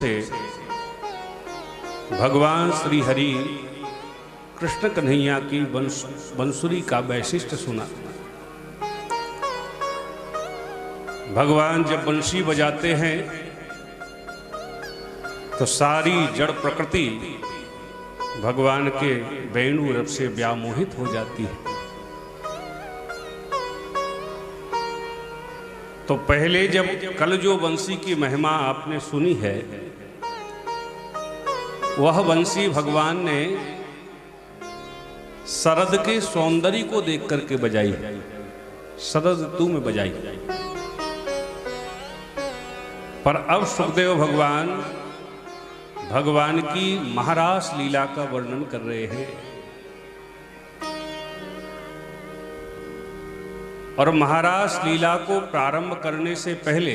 से भगवान श्री हरि कृष्ण कन्हैया की बंसुरी का वैशिष्ट सुना। भगवान जब बंशी बजाते हैं तो सारी जड़ प्रकृति भगवान के वेणु रव से व्यामोहित हो जाती है। तो पहले जब कल जो बंसी की महिमा आपने सुनी है, वह बंसी भगवान ने शरद के सौंदर्य को देख करके बजाई, शरद ऋतु में बजाई। पर अब सुखदेव भगवान की महारास लीला का वर्णन कर रहे हैं। और महारास लीला को प्रारंभ करने से पहले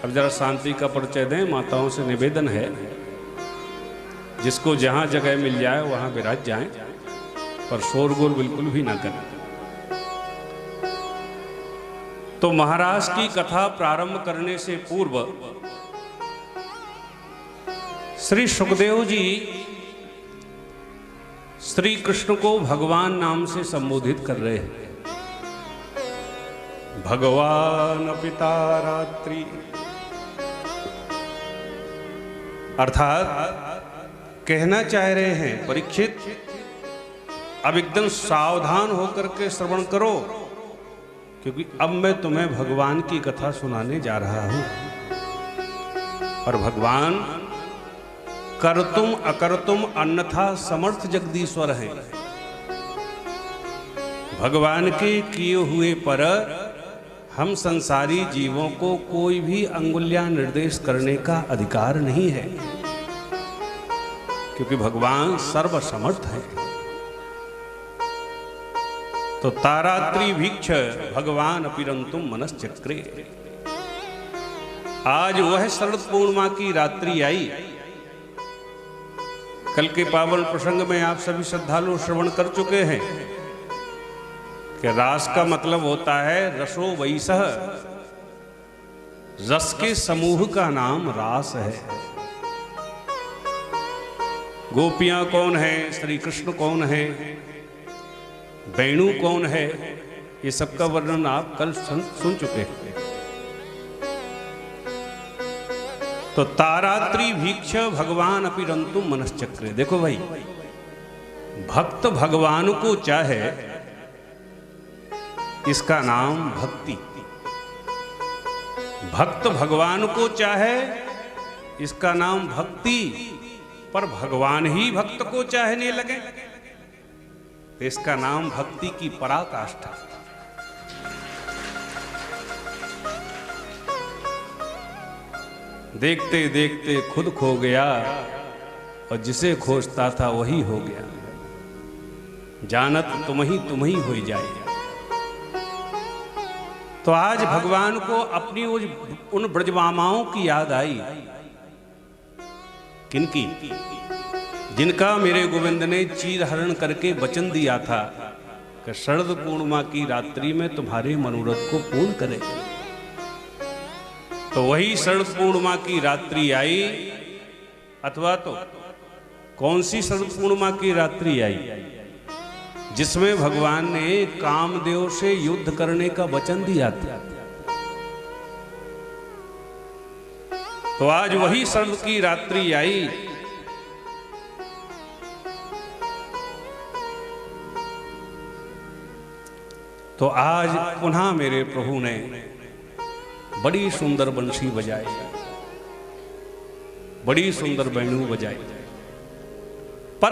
अब जरा शांति का परिचय दें। माताओं से निवेदन है, जिसको जहां जगह मिल जाए वहां विराज जाएं, पर शोरगुल बिल्कुल भी ना करें। तो महाराज की कथा प्रारंभ करने से पूर्व श्री सुखदेव जी श्री कृष्ण को भगवान नाम से संबोधित कर रहे हैं। भगवान पिता रात्रि, अर्थात कहना चाह रहे हैं परीक्षित, अब एकदम सावधान होकर के श्रवण करो, क्योंकि अब मैं तुम्हें भगवान की कथा सुनाने जा रहा हूं। और भगवान करतुम अकर्तुम अन्यथा समर्थ जगदीश्वर हैं। भगवान के किए हुए पर हम संसारी जीवों को कोई भी अंगुलियां निर्देश करने का अधिकार नहीं है, क्योंकि भगवान सर्वसमर्थ है। तो तारात्रि भीक्ष भगवान अपिरंतुम मनश्चक्रे। आज वह शरद पूर्णिमा की रात्रि आई। कल के पावन प्रसंग में आप सभी श्रद्धालु श्रवण कर चुके हैं कि रास का मतलब होता है रसो वैसह, रस के समूह का नाम रास है। गोपियां कौन है, श्री कृष्ण कौन है, वेणु कौन है, ये सबका वर्णन आप कल सुन चुके हैं। तो तारात्रि भीक्ष भगवान अपिरंतुम मनश्चक्रे। देखो भाई, भक्त भगवान को चाहे, इसका नाम भक्ति। भक्त भगवान को चाहे, इसका नाम भक्ति। पर भगवान ही भक्त को चाहने लगे तो इसका नाम भक्ति की पराकाष्ठा। देखते देखते खुद खो गया और जिसे खोजता था वही हो गया। जानत तुम ही हो जाए। तो आज भगवान को अपनी उन ब्रजमामाओं की याद आई। किनकी? जिनका मेरे गोविंद ने चीर हरण करके वचन दिया था कि शरद पूर्णिमा की रात्रि में तुम्हारे मनोरथ को पूर्ण करे। तो वही शरद पूर्णिमा की रात्रि आई। अथवा तो कौन सी शरद पूर्णिमा की रात्रि आई? जिसमें भगवान ने कामदेव से युद्ध करने का वचन दिया था। तो आज वही शरद की रात्रि आई। तो आज पुनः मेरे प्रभु ने बड़ी सुंदर बंशी बजाई, बड़ी सुंदर वेणु बजाई। पर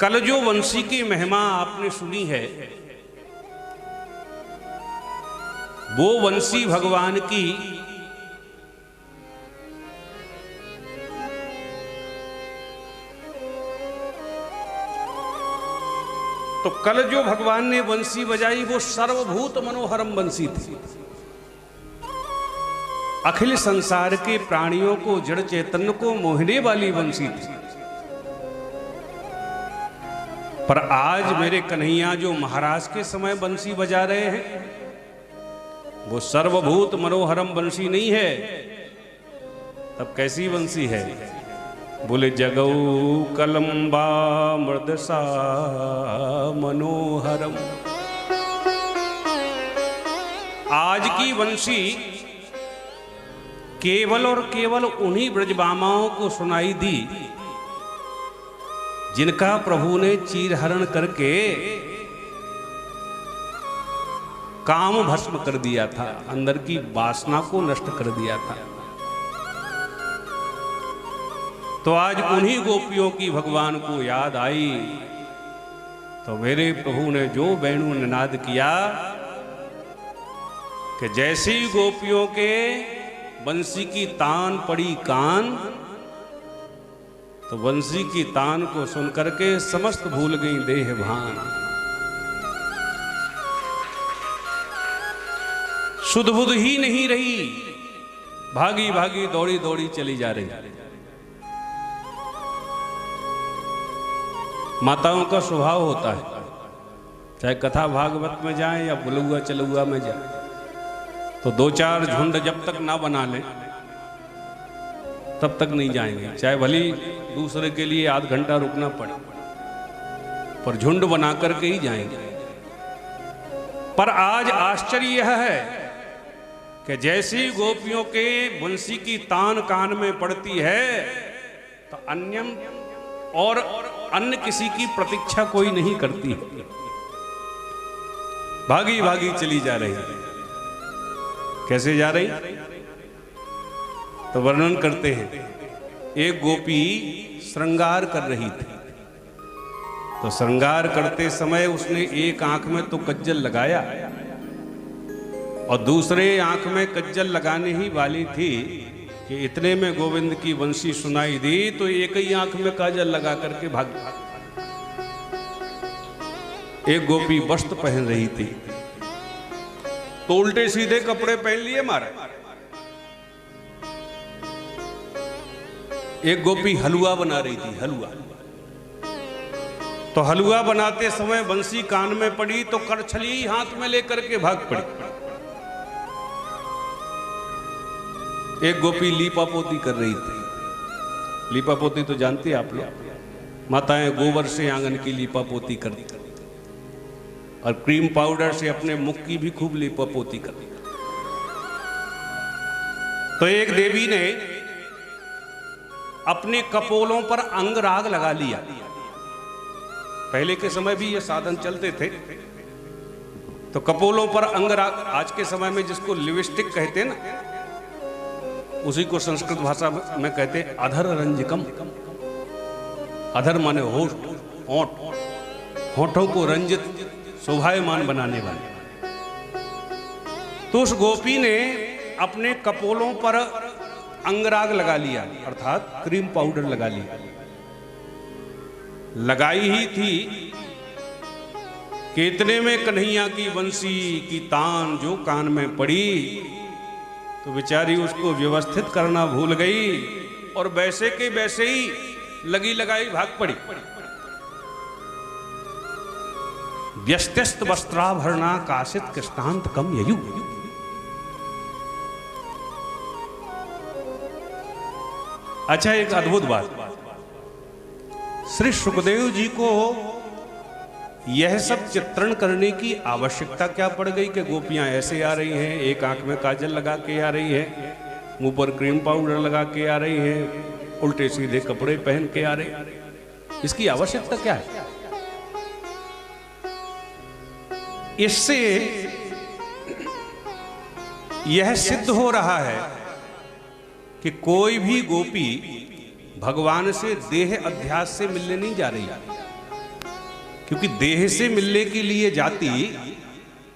कल जो बंशी की महिमा आपने सुनी है, वो बंशी भगवान की तो कल जो भगवान ने बंसी बजाई वो सर्वभूत मनोहरम बंसी थी। अखिल संसार के प्राणियों को, जड़ चैतन्य को मोहने वाली बंसी थी। पर आज मेरे कन्हैया जो महाराज के समय बंसी बजा रहे हैं, वो सर्वभूत मनोहरम बंसी नहीं है, तब कैसी बंसी है? बोले जगऊ कलम्बा मृदसा मनोहरम। आज की बंसी केवल और केवल उन्हीं ब्रजबामाओं को सुनाई दी जिनका प्रभु ने चीरहरण करके काम भस्म कर दिया था, अंदर की वासना को नष्ट कर दिया था। तो आज उन्हीं गोपियों की भगवान को याद आई, तो मेरे प्रभु ने जो वेणु निनाद किया कि जैसी गोपियों के बंसी की तान पड़ी कान, तो बंसी की तान को सुनकर के समस्त भूल गई देह भान। सुध बुध ही नहीं रही, भागी भागी दौड़ी दौड़ी चली जा रही। माताओं का स्वभाव होता है, चाहे कथा भागवत में जाए या बुलुआ चलुआ में जाए, तो दो चार झुंड जब तक ना बना ले तब तक नहीं जाएंगे, चाहे भली दूसरे के लिए आध घंटा रुकना पड़े, पर झुंड बना करके ही जाएंगे। पर आज आश्चर्य यह है कि जैसी गोपियों के बंसी की तान कान में पड़ती है, तो अन्य किसी की प्रतीक्षा कोई नहीं करती, भागी भागी चली जा रही। कैसे जा रही? तो वर्णन करते हैं, एक गोपी श्रृंगार कर रही थी, तो श्रृंगार करते समय उसने एक आंख में तो कज्जल लगाया और दूसरे आंख में कज्जल लगाने ही वाली थी कि इतने में गोविंद की बंसी सुनाई दी, तो एक ही आंख में काजल लगा करके भाग। एक गोपी वस्त्र पहन रही थी, तो उल्टे सीधे कपड़े पहन लिए मारा। एक गोपी हलवा बना रही थी, हलवा, तो हलवा बनाते समय बंसी कान में पड़ी, तो करछली हाथ में लेकर के भाग पड़ी। एक गोपी लीपापोती कर रही थी। लीपापोती तो जानते हैं आप लोग, माताएं गोबर से आंगन की लीपापोती करती और क्रीम पाउडर से अपने मुख की भी खूब लीपापोती करती। तो एक देवी ने अपने कपोलों पर अंगराग लगा लिया। पहले के समय भी ये साधन चलते थे, तो कपोलों पर अंगराग, आज के समय में जिसको लिपस्टिक कहते हैं ना, उसी को संस्कृत भाषा में कहते अधर रंजकम। अधर माने होठ, होठों को रंजित शोभायमान बनाने वाले। तो उस गोपी ने अपने कपोलों पर अंगराग लगा लिया, अर्थात क्रीम पाउडर लगा लिया। लगाई ही थी कि इतने में कन्हैया की बंसी की तान जो कान में पड़ी, तो बेचारी उसको व्यवस्थित करना भूल गई और वैसे के वैसे ही लगी लगाई भाग पड़ी। व्यस्त्यस्त वस्त्राभरणा काशित कृष्णांत कम ययु। अच्छा, एक अद्भुत बात, श्री सुखदेव जी को यह सब चित्रण करने की आवश्यकता क्या पड़ गई कि गोपियां ऐसे आ रही हैं, एक आंख में काजल लगा के आ रही है, मुंह पर क्रीम पाउडर लगा के आ रही है, उल्टे सीधे कपड़े पहन के आ रही, इसकी आवश्यकता क्या है? इससे यह सिद्ध हो रहा है कि कोई भी गोपी भगवान से देह अध्यास से मिलने नहीं जा रही, क्योंकि देह से मिलने के लिए जाती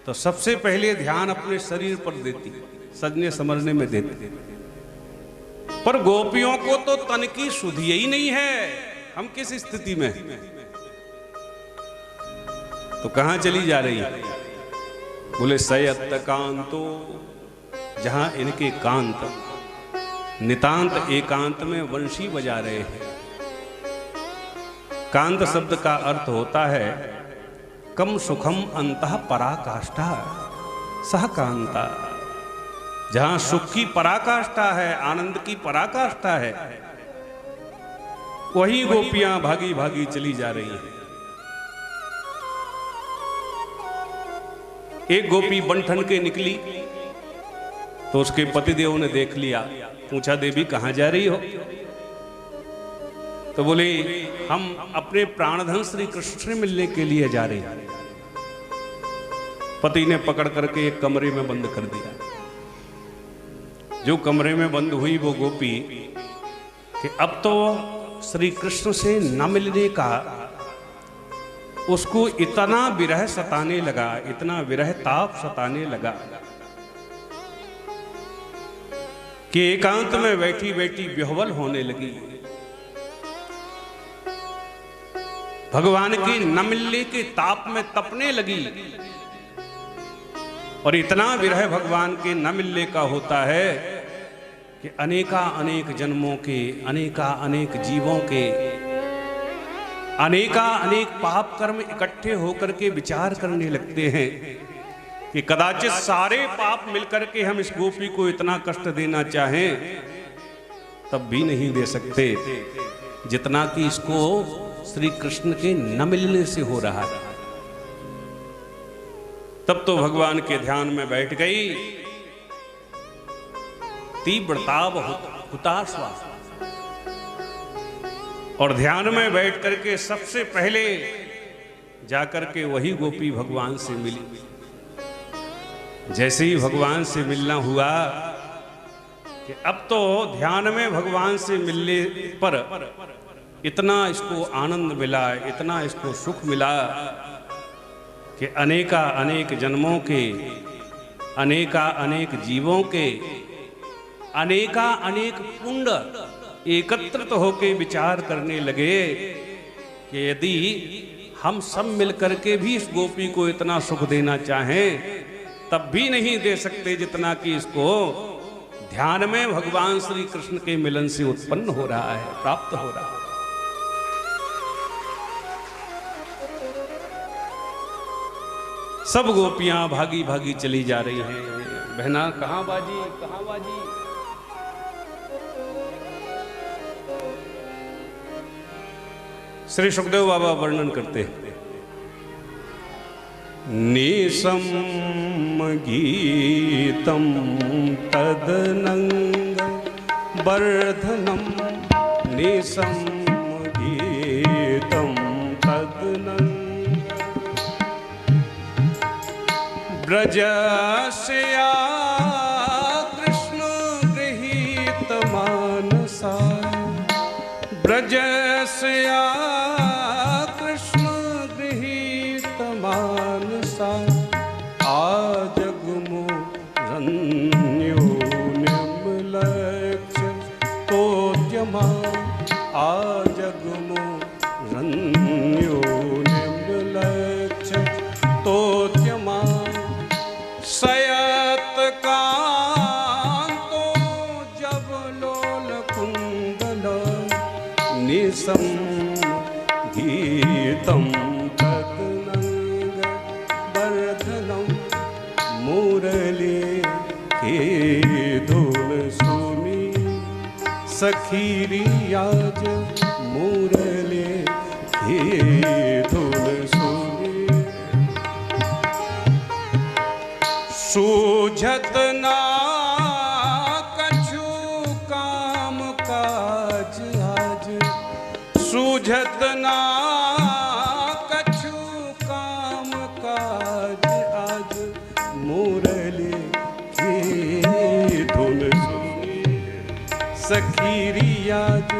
तो सबसे पहले ध्यान अपने शरीर पर देती, सजने समरने में देती। पर गोपियों को तो तन की सुधि ही नहीं है, हम किस स्थिति में, तो कहां चली जा रही? बोले सयत्त कांतो, जहां इनके कांत नितांत एकांत में वंशी बजा रहे हैं। कांत शब्द का अर्थ होता है कम सुखम अंतः पराकाष्ठा सह कांता। जहां सुख की पराकाष्ठा है, आनंद की पराकाष्ठा है, वही गोपियां भागी भागी चली जा रही हैं। एक गोपी बन ठन के निकली तो उसके पतिदेव ने देख लिया, पूछा देवी कहां जा रही हो? तो बोले हम अपने प्राणधन श्री कृष्ण से मिलने के लिए जा रहे हैं। पति ने पकड़ करके एक कमरे में बंद कर दिया। जो कमरे में बंद हुई वो गोपी कि अब तो श्री कृष्ण से न मिलने का उसको इतना विरह सताने लगा, इतना विरह ताप सताने लगा कि एकांत में बैठी बैठी विह्वल होने लगी। भगवान के न मिलने के ताप में तपने लगी। और इतना विरह भगवान के न मिलने का होता है कि अनेका अनेक जन्मों के, अनेका अनेक जीवों के, अनेका अनेक पाप कर्म इकट्ठे होकर के विचार करने लगते हैं कि कदाचित सारे पाप मिलकर के हम इस गोपी को इतना कष्ट देना चाहें तब भी नहीं दे सकते जितना कि इसको श्री कृष्ण के न मिलने से हो रहा है। तब तो भगवान के ध्यान में बैठ गई। तीव्रताप हुताश्वा, और ध्यान में बैठ करके सबसे पहले जाकर के वही गोपी भगवान से मिली। जैसे ही भगवान से मिलना हुआ कि अब तो ध्यान में भगवान से मिलने पर इतना इसको आनंद मिला, इतना इसको सुख मिला कि अनेका अनेक जन्मों के, अनेका अनेक जीवों के, अनेका अनेक पुण्य एकत्रित होकर विचार करने लगे कि यदि हम सब मिलकर के भी इस गोपी को इतना सुख देना चाहें तब भी नहीं दे सकते जितना कि इसको ध्यान में भगवान श्री कृष्ण के मिलन से उत्पन्न हो रहा है, प्राप्त हो रहा है। सब गोपियां भागी भागी चली जा रही हैं। बहना कहां बाजी, कहां बाजी। श्री सुखदेव बाबा वर्णन करते हैं, निशम गीतम तदनंग वर्धनम, निशम गीतम तदनंग ब्रजस्या कृष्ण गृहीत मानसा, ब्रजस्या कृष्ण गृहीत मानसा, आजगमो रन्यो निर्मलक्ष्य तोद्यमा, आजगमो रन्यो निर्मलक्ष्य तोद्यमा, सयत कांतो जब लोल कुंडल, निशम गीतम तदनंग वर्धनम, मुरली के धुन सुनी सखीरियाज, मुरली के धुन सुनी सूझत ना कछु काम काज आज, सूझत ना कछु काम काज आज, मुरली की धुन सुनी सखीरियाज,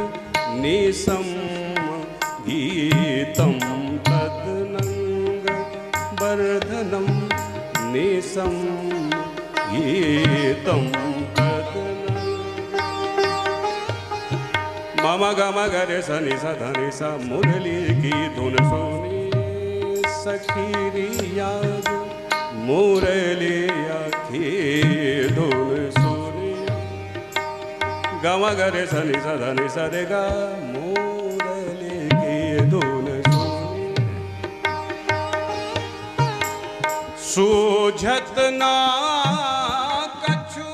निशम गीतम तदनंग वर्धनम, निशम गीतम तदनंग। मम गम गरे सनि सधनि सा, मुरली की धुन सुनी सखीरियाज, मुरली की धुन सुनी, गम गरे सनि सधनि सरे गा, मुरली की धुन सुनी सूझत ना कछु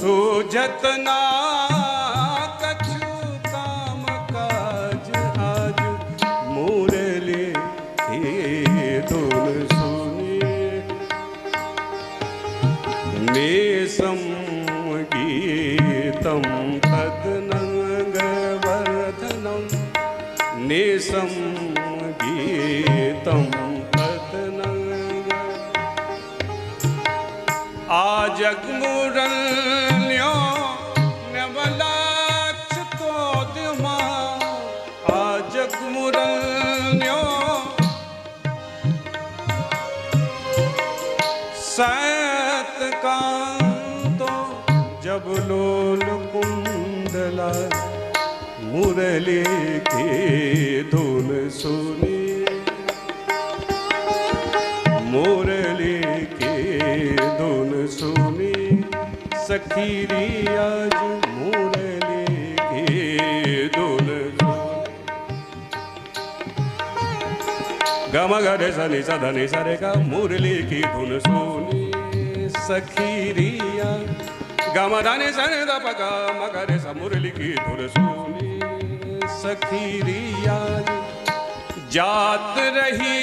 सूझत ना कछु काम काज आज मुरली की धुन सुनी निसम गीतम तदनंगवर्धनम निसम गीतम तदनंग आजगमुरल्यो नवलाक्षतोद्यमा आजगमुरल्यो सैतकांतो जब लोल कुंडला मुरली की धुन सुनी मुरली की धुन सुनी सखीरी आज मुरली की धुन गम गरे सनि सधनि सरे गा मुरली की धुन सुनी सखीरी आज गम धनि सनि द प ग म गरे स मुरली की धुन सुनी सखीरी आज जात रही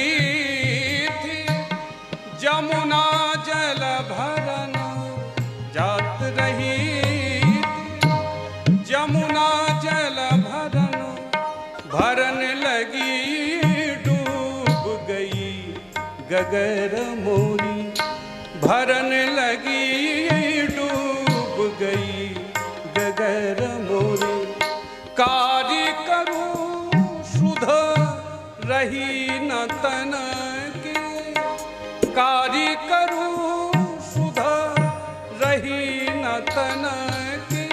थी जमुना जल भरन जात रही थी जमुना जल भरन भरन लगी डूब गई गगर मोरी भरन लगी डूब गई गगर मोरी कार्य करूं सुध रही न तन के कार्य करूं सुध रही न तन के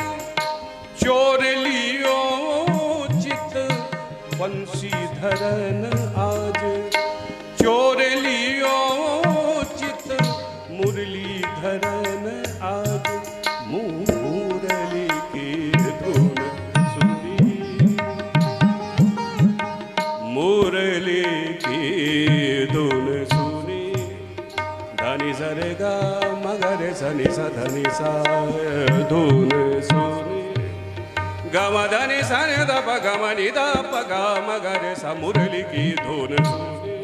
चोर लियो चित बंशीधरन आज चोर लियो चित मुरलीधरन आज मुरली की धुन मुरली की धुन सुनी धनि सरे गा मगरे सनि सधनि सा धुन सुनी गम धनि सनि द प ग म नि द प ग म गरे सा मुरली की धुन सुनी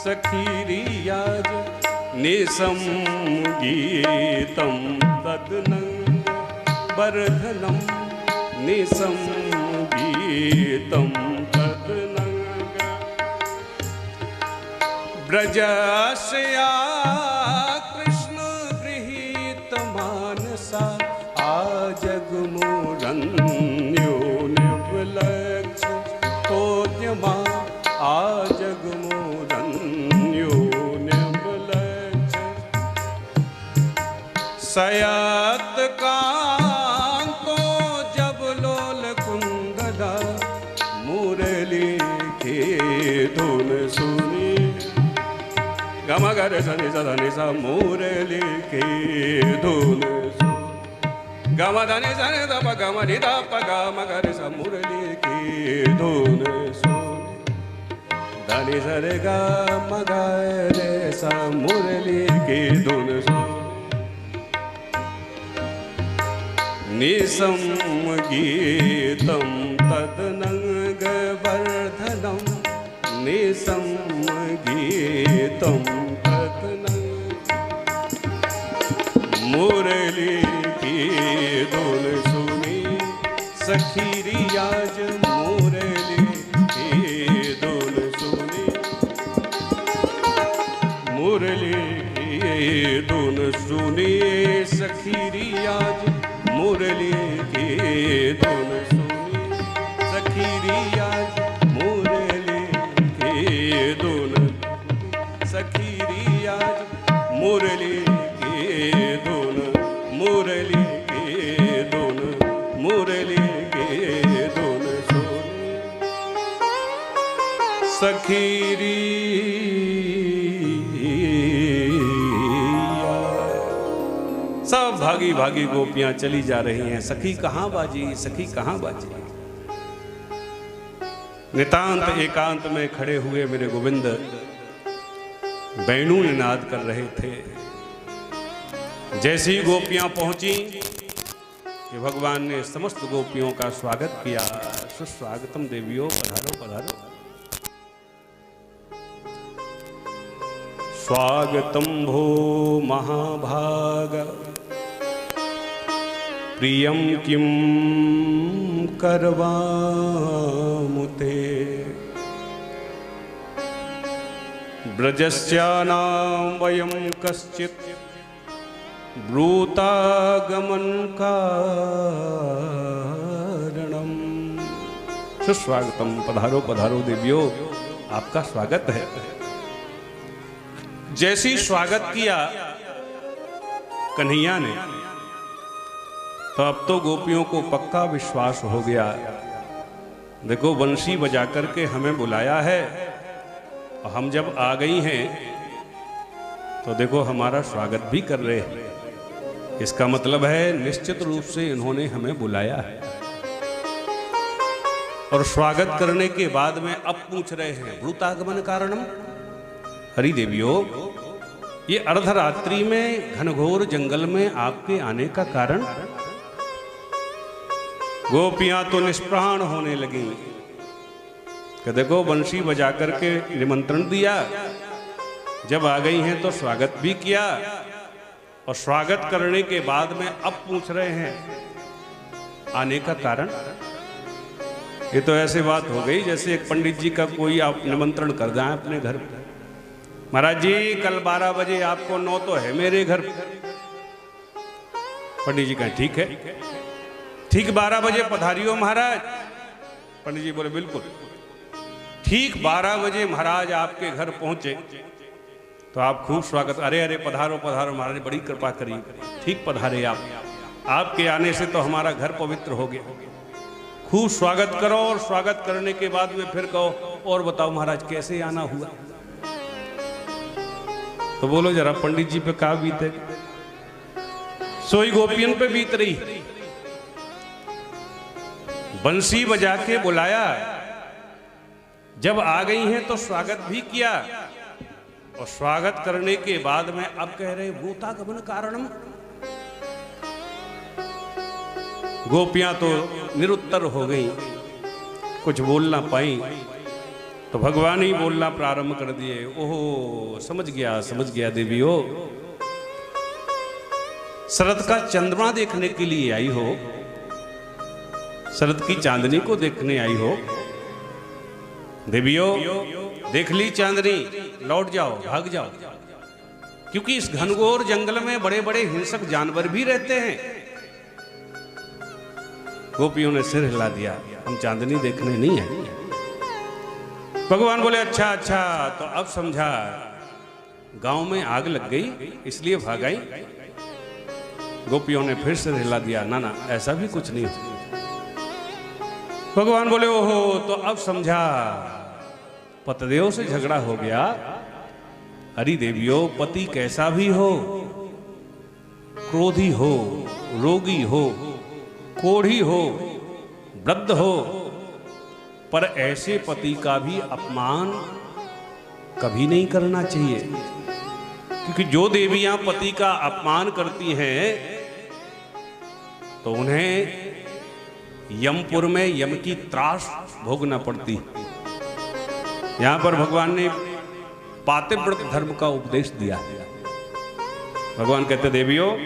सखीरी आज निसम गीतम तदनंग वर्धनम निसम गीतम तदनंग ब्रजस्या कृष्ण गृहीत मानसा आजगमुरन्यो निवलक्ष तोद्यमा आजगमुरन्यो निवलक्ष सयात कांतो जब लोल कुंडला मुरली की धुन सुनी गम गरे सनि सधनि सा मुरली की धुन सुनी गम धनि सनि द प ग म नि द प ग म गरे सा मुरली की धुन सुनी धनि सरे ग म गरे सा मुरली की धुन सुनी निसम गीतम तदनंग वर्धनम निसम गीतम तदनंग मुरली की धुन सुनी सखीरी आज मुरली की धुन सुनी मुरली की धुन सुनी सखीरी आज मुरली की धुन सुनी सखीरी आज मुरली की धुन सखीरी आज मुरली की धुन मुरली की धुन मुरली की धुन सुनी सखीरी सब भागी भागी गोपियां चली जा रही हैं। सखी कहाँ बाजी, सखी कहाँ बाजी। नितांत एकांत में खड़े हुए मेरे गोविंद वेणु निनाद कर रहे थे। जैसी गोपियां पहुंची कि भगवान ने समस्त गोपियों का स्वागत किया। सुस्वागतम देवियों, पधारो पधारो। स्वागतम भो महाभाग प्रियम किम करवामुते ब्रजस्यानां वयं कश्चित् ब्रूतागमन कारणम। सुस्वागतम, पधारो पधारो देवियों, आपका स्वागत है। जैसी स्वागत किया कन्हैया ने, तो अब तो गोपियों को पक्का विश्वास हो गया। देखो, बंसी बजा करके हमें बुलाया है और हम जब आ गई हैं तो देखो हमारा स्वागत भी कर रहे हैं। इसका मतलब है निश्चित रूप से इन्होंने हमें बुलाया है। और स्वागत करने के बाद में अब पूछ रहे हैं ब्रूतागमन कारणम। हरि देवियों, ये अर्धरात्रि में घनघोर जंगल में आपके आने का कारण? गोपियां तो निष्प्राण होने लगी कि देखो बंसी बजा करके निमंत्रण दिया, जब आ गई हैं तो स्वागत भी किया, और स्वागत करने के बाद में अब पूछ रहे हैं आने का कारण। ये तो ऐसी बात हो गई जैसे एक पंडित जी का कोई आप निमंत्रण कर जाए अपने घर। महाराज जी कल 12 बजे आपको 9 तो है मेरे घर। पंडित जी कहें ठीक है, ठीक 12 बजे पधारियो महाराज। पंडित जी बोले बिल्कुल। ठीक 12 बजे महाराज आपके घर पहुंचे तो आप खूब स्वागत, अरे अरे पधारो पधारो महाराज, बड़ी कृपा करी, ठीक पधारे आप, आपके आने से तो हमारा घर पवित्र हो गया। खूब स्वागत करो, और स्वागत करने के बाद में फिर कहो और बताओ महाराज कैसे आना हुआ। तो बोलो जरा पंडित जी पे क्या बीते? सोई गोपियन पे बीत रही। बंसी बजा के बुलाया, जब आ गई हैं तो स्वागत भी किया, और स्वागत करने के बाद में अब कह रहे भूतागमन कारणम। गोपियां तो निरुत्तर हो गई, कुछ बोल ना पाई, तो भगवान ही बोलना प्रारंभ कर दिए। ओहो, समझ गया देवियों, शरद का चंद्रमा देखने के लिए आई हो, शरद की चांदनी को देखने आई हो। देवियों, देख ली चांदनी, लौट जाओ, भाग जाओ, क्योंकि इस घनघोर जंगल में बड़े बड़े हिंसक जानवर भी रहते हैं। गोपियों ने सिर हिला दिया, हम चांदनी देखने नहीं है। भगवान बोले अच्छा अच्छा, तो अब समझा, गांव में आग लग गई इसलिए भाग आई। गोपियों ने फिर सिर हिला दिया, ना ना ऐसा भी कुछ नहीं। भगवान बोले ओहो, तो अब समझा, पतिदेव से झगड़ा हो गया। हरि देवियों, पति कैसा भी हो, क्रोधी हो, रोगी हो, कोढ़ी हो, वृद्ध हो, पर ऐसे पति का भी अपमान कभी नहीं करना चाहिए। क्योंकि जो देवियां पति का अपमान करती हैं तो उन्हें यमपुर में यम की त्रास भोगना पड़ती। यहां पर भगवान ने पातिव्रत धर्म का उपदेश दिया। भगवान कहते देवियों,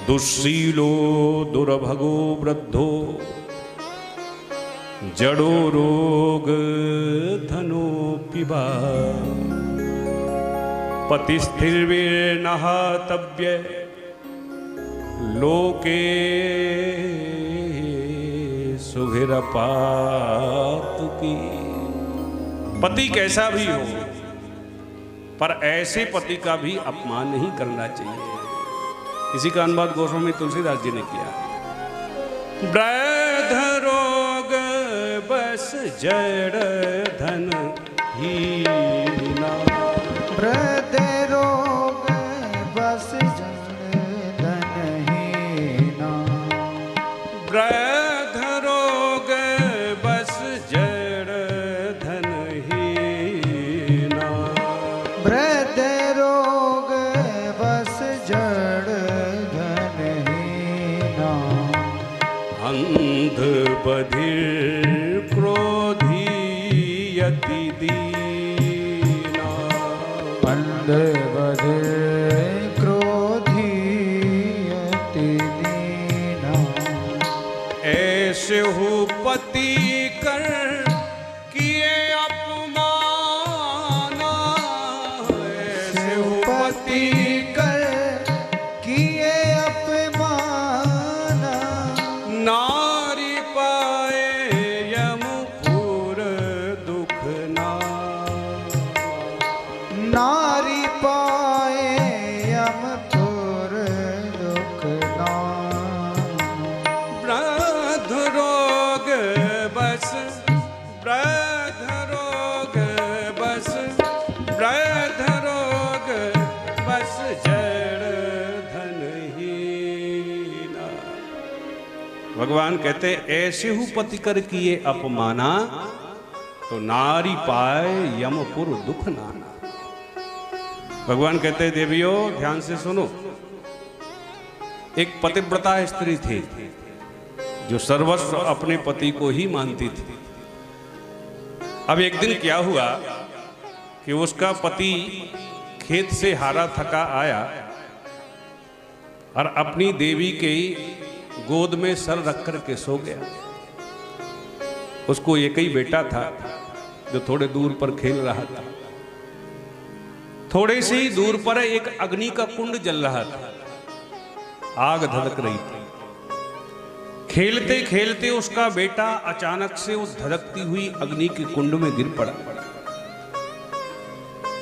दुस्सीलो दुर्भगो वृद्धो जड़ो रोग धनो पिबा पति स्थिर्विर्नहातव्य लोके सुभिरपातुकी। पति कैसा भी हो, पर ऐसे पति का भी अपमान नहीं करना चाहिए। इसी का अनुवाद गोस्वामी तुलसीदास जी ने किया। वृद्ध रोग बस जड़ धन हीना, वृद्ध रोग बस जड़ धन हीना, वृद्ध रोग बस जड़ धन हीना, वृद्ध रोग बस जड़ धन अंध बधिर क्रोधी यति दीना। अंध बधिर क्रोधी यति दीना। ऐसे हो पति कर किए अपमाना। ऐसे हो पति कर किए अपमाना। नारी पाए यमपुर दुख नाना। नारी पाए यमपुर दुख नाना। वृद्ध रोग बस वृद्ध रोग बस वृद्ध रोग बस जड़ धनहीना। भगवान कहते ऐसे हु पति कर किए अपमाना, तो नारी पाए यमपुर दुख नाना। भगवान कहते देवियों ध्यान से सुनो। एक पतिव्रता स्त्री थी जो सर्वस्व अपने पति को ही मानती थी। अब एक दिन क्या हुआ कि उसका पति खेत से हारा थका आया और अपनी देवी के गोद में सर रख कर के सो गया। उसको एक ही बेटा था जो थोड़े दूर पर खेल रहा था। थोड़े से ही दूर पर एक अग्नि का कुंड जल रहा था, आग धधक रही थी। खेलते खेलते उसका बेटा अचानक से उस धधकती हुई अग्नि के कुंड में गिर पड़ा।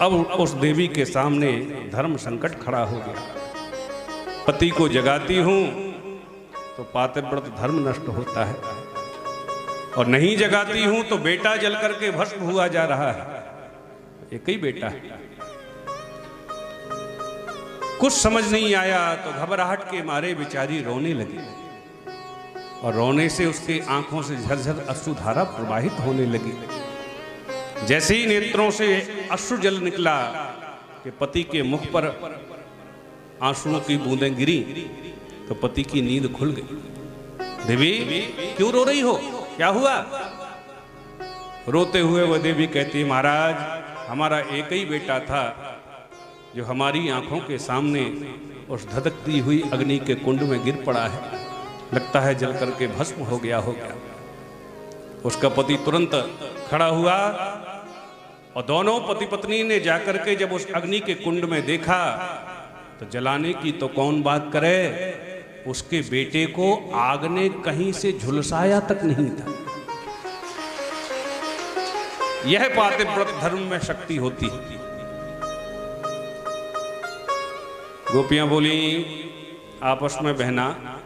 अब उस देवी के सामने धर्म संकट खड़ा हो गया। पति को जगाती हूं तो पातिव्रत धर्म नष्ट होता है, और नहीं जगाती हूं तो बेटा जल करके भस्म हुआ जा रहा है। एक ही बेटा है। कुछ समझ नहीं आया तो घबराहट के मारे बेचारी रोने लगी, और रोने से उसके आंखों से झरझर अश्रुधारा प्रवाहित होने लगी। जैसे ही नेत्रों से अश्रु जल निकला कि पति के मुख पर आंसुओं की बूंदें गिरी, तो पति की नींद खुल गई। देवी क्यों रो रही हो, क्या हुआ? रोते हुए वह देवी कहती, महाराज हमारा एक ही बेटा था जो हमारी आंखों के सामने उस धधकती हुई अग्नि के कुंड में गिर पड़ा है। लगता है जल करके भस्म हो गया होगा। उसका पति तुरंत खड़ा हुआ और दोनों पति पत्नी ने जाकर के जब उस अग्नि के कुंड में देखा तो जलाने की तो कौन बात करे, उसके बेटे को आग ने कहीं से झुलसाया तक नहीं था। यह पातिव्रत धर्म में शक्ति होती है। गोपियां बोली आपस में, बहना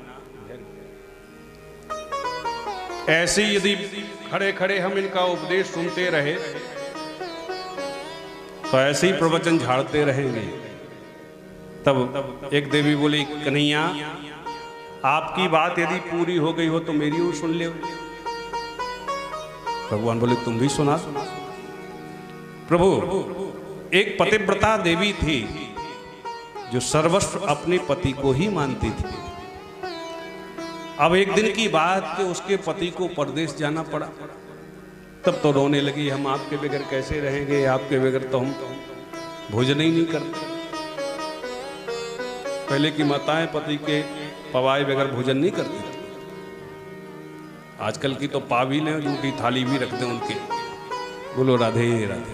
ऐसे यदि खड़े खड़े हम इनका उपदेश सुनते रहे तो ऐसे ही प्रवचन झाड़ते रहेंगे। तब एक देवी बोली, कन्हैया आपकी बात यदि पूरी हो गई हो तो मेरी ओर सुन ले। भगवान बोले, तुम भी सुना। प्रभु, एक पतिव्रता देवी थी जो सर्वस्व अपने पति को ही मानती थी। अब एक दिन की बात कि उसके पति को परदेश जाना पड़ा, तब तो रोने लगी, हम आपके बगैर कैसे रहेंगे, आपके बगैर तो हम भोजन ही नहीं करते। पहले की माताएं पति के पवाए बगैर भोजन नहीं करती, आजकल की तो पा भी लें, जूठी थाली भी रख दें उनके। बोलो राधे राधे।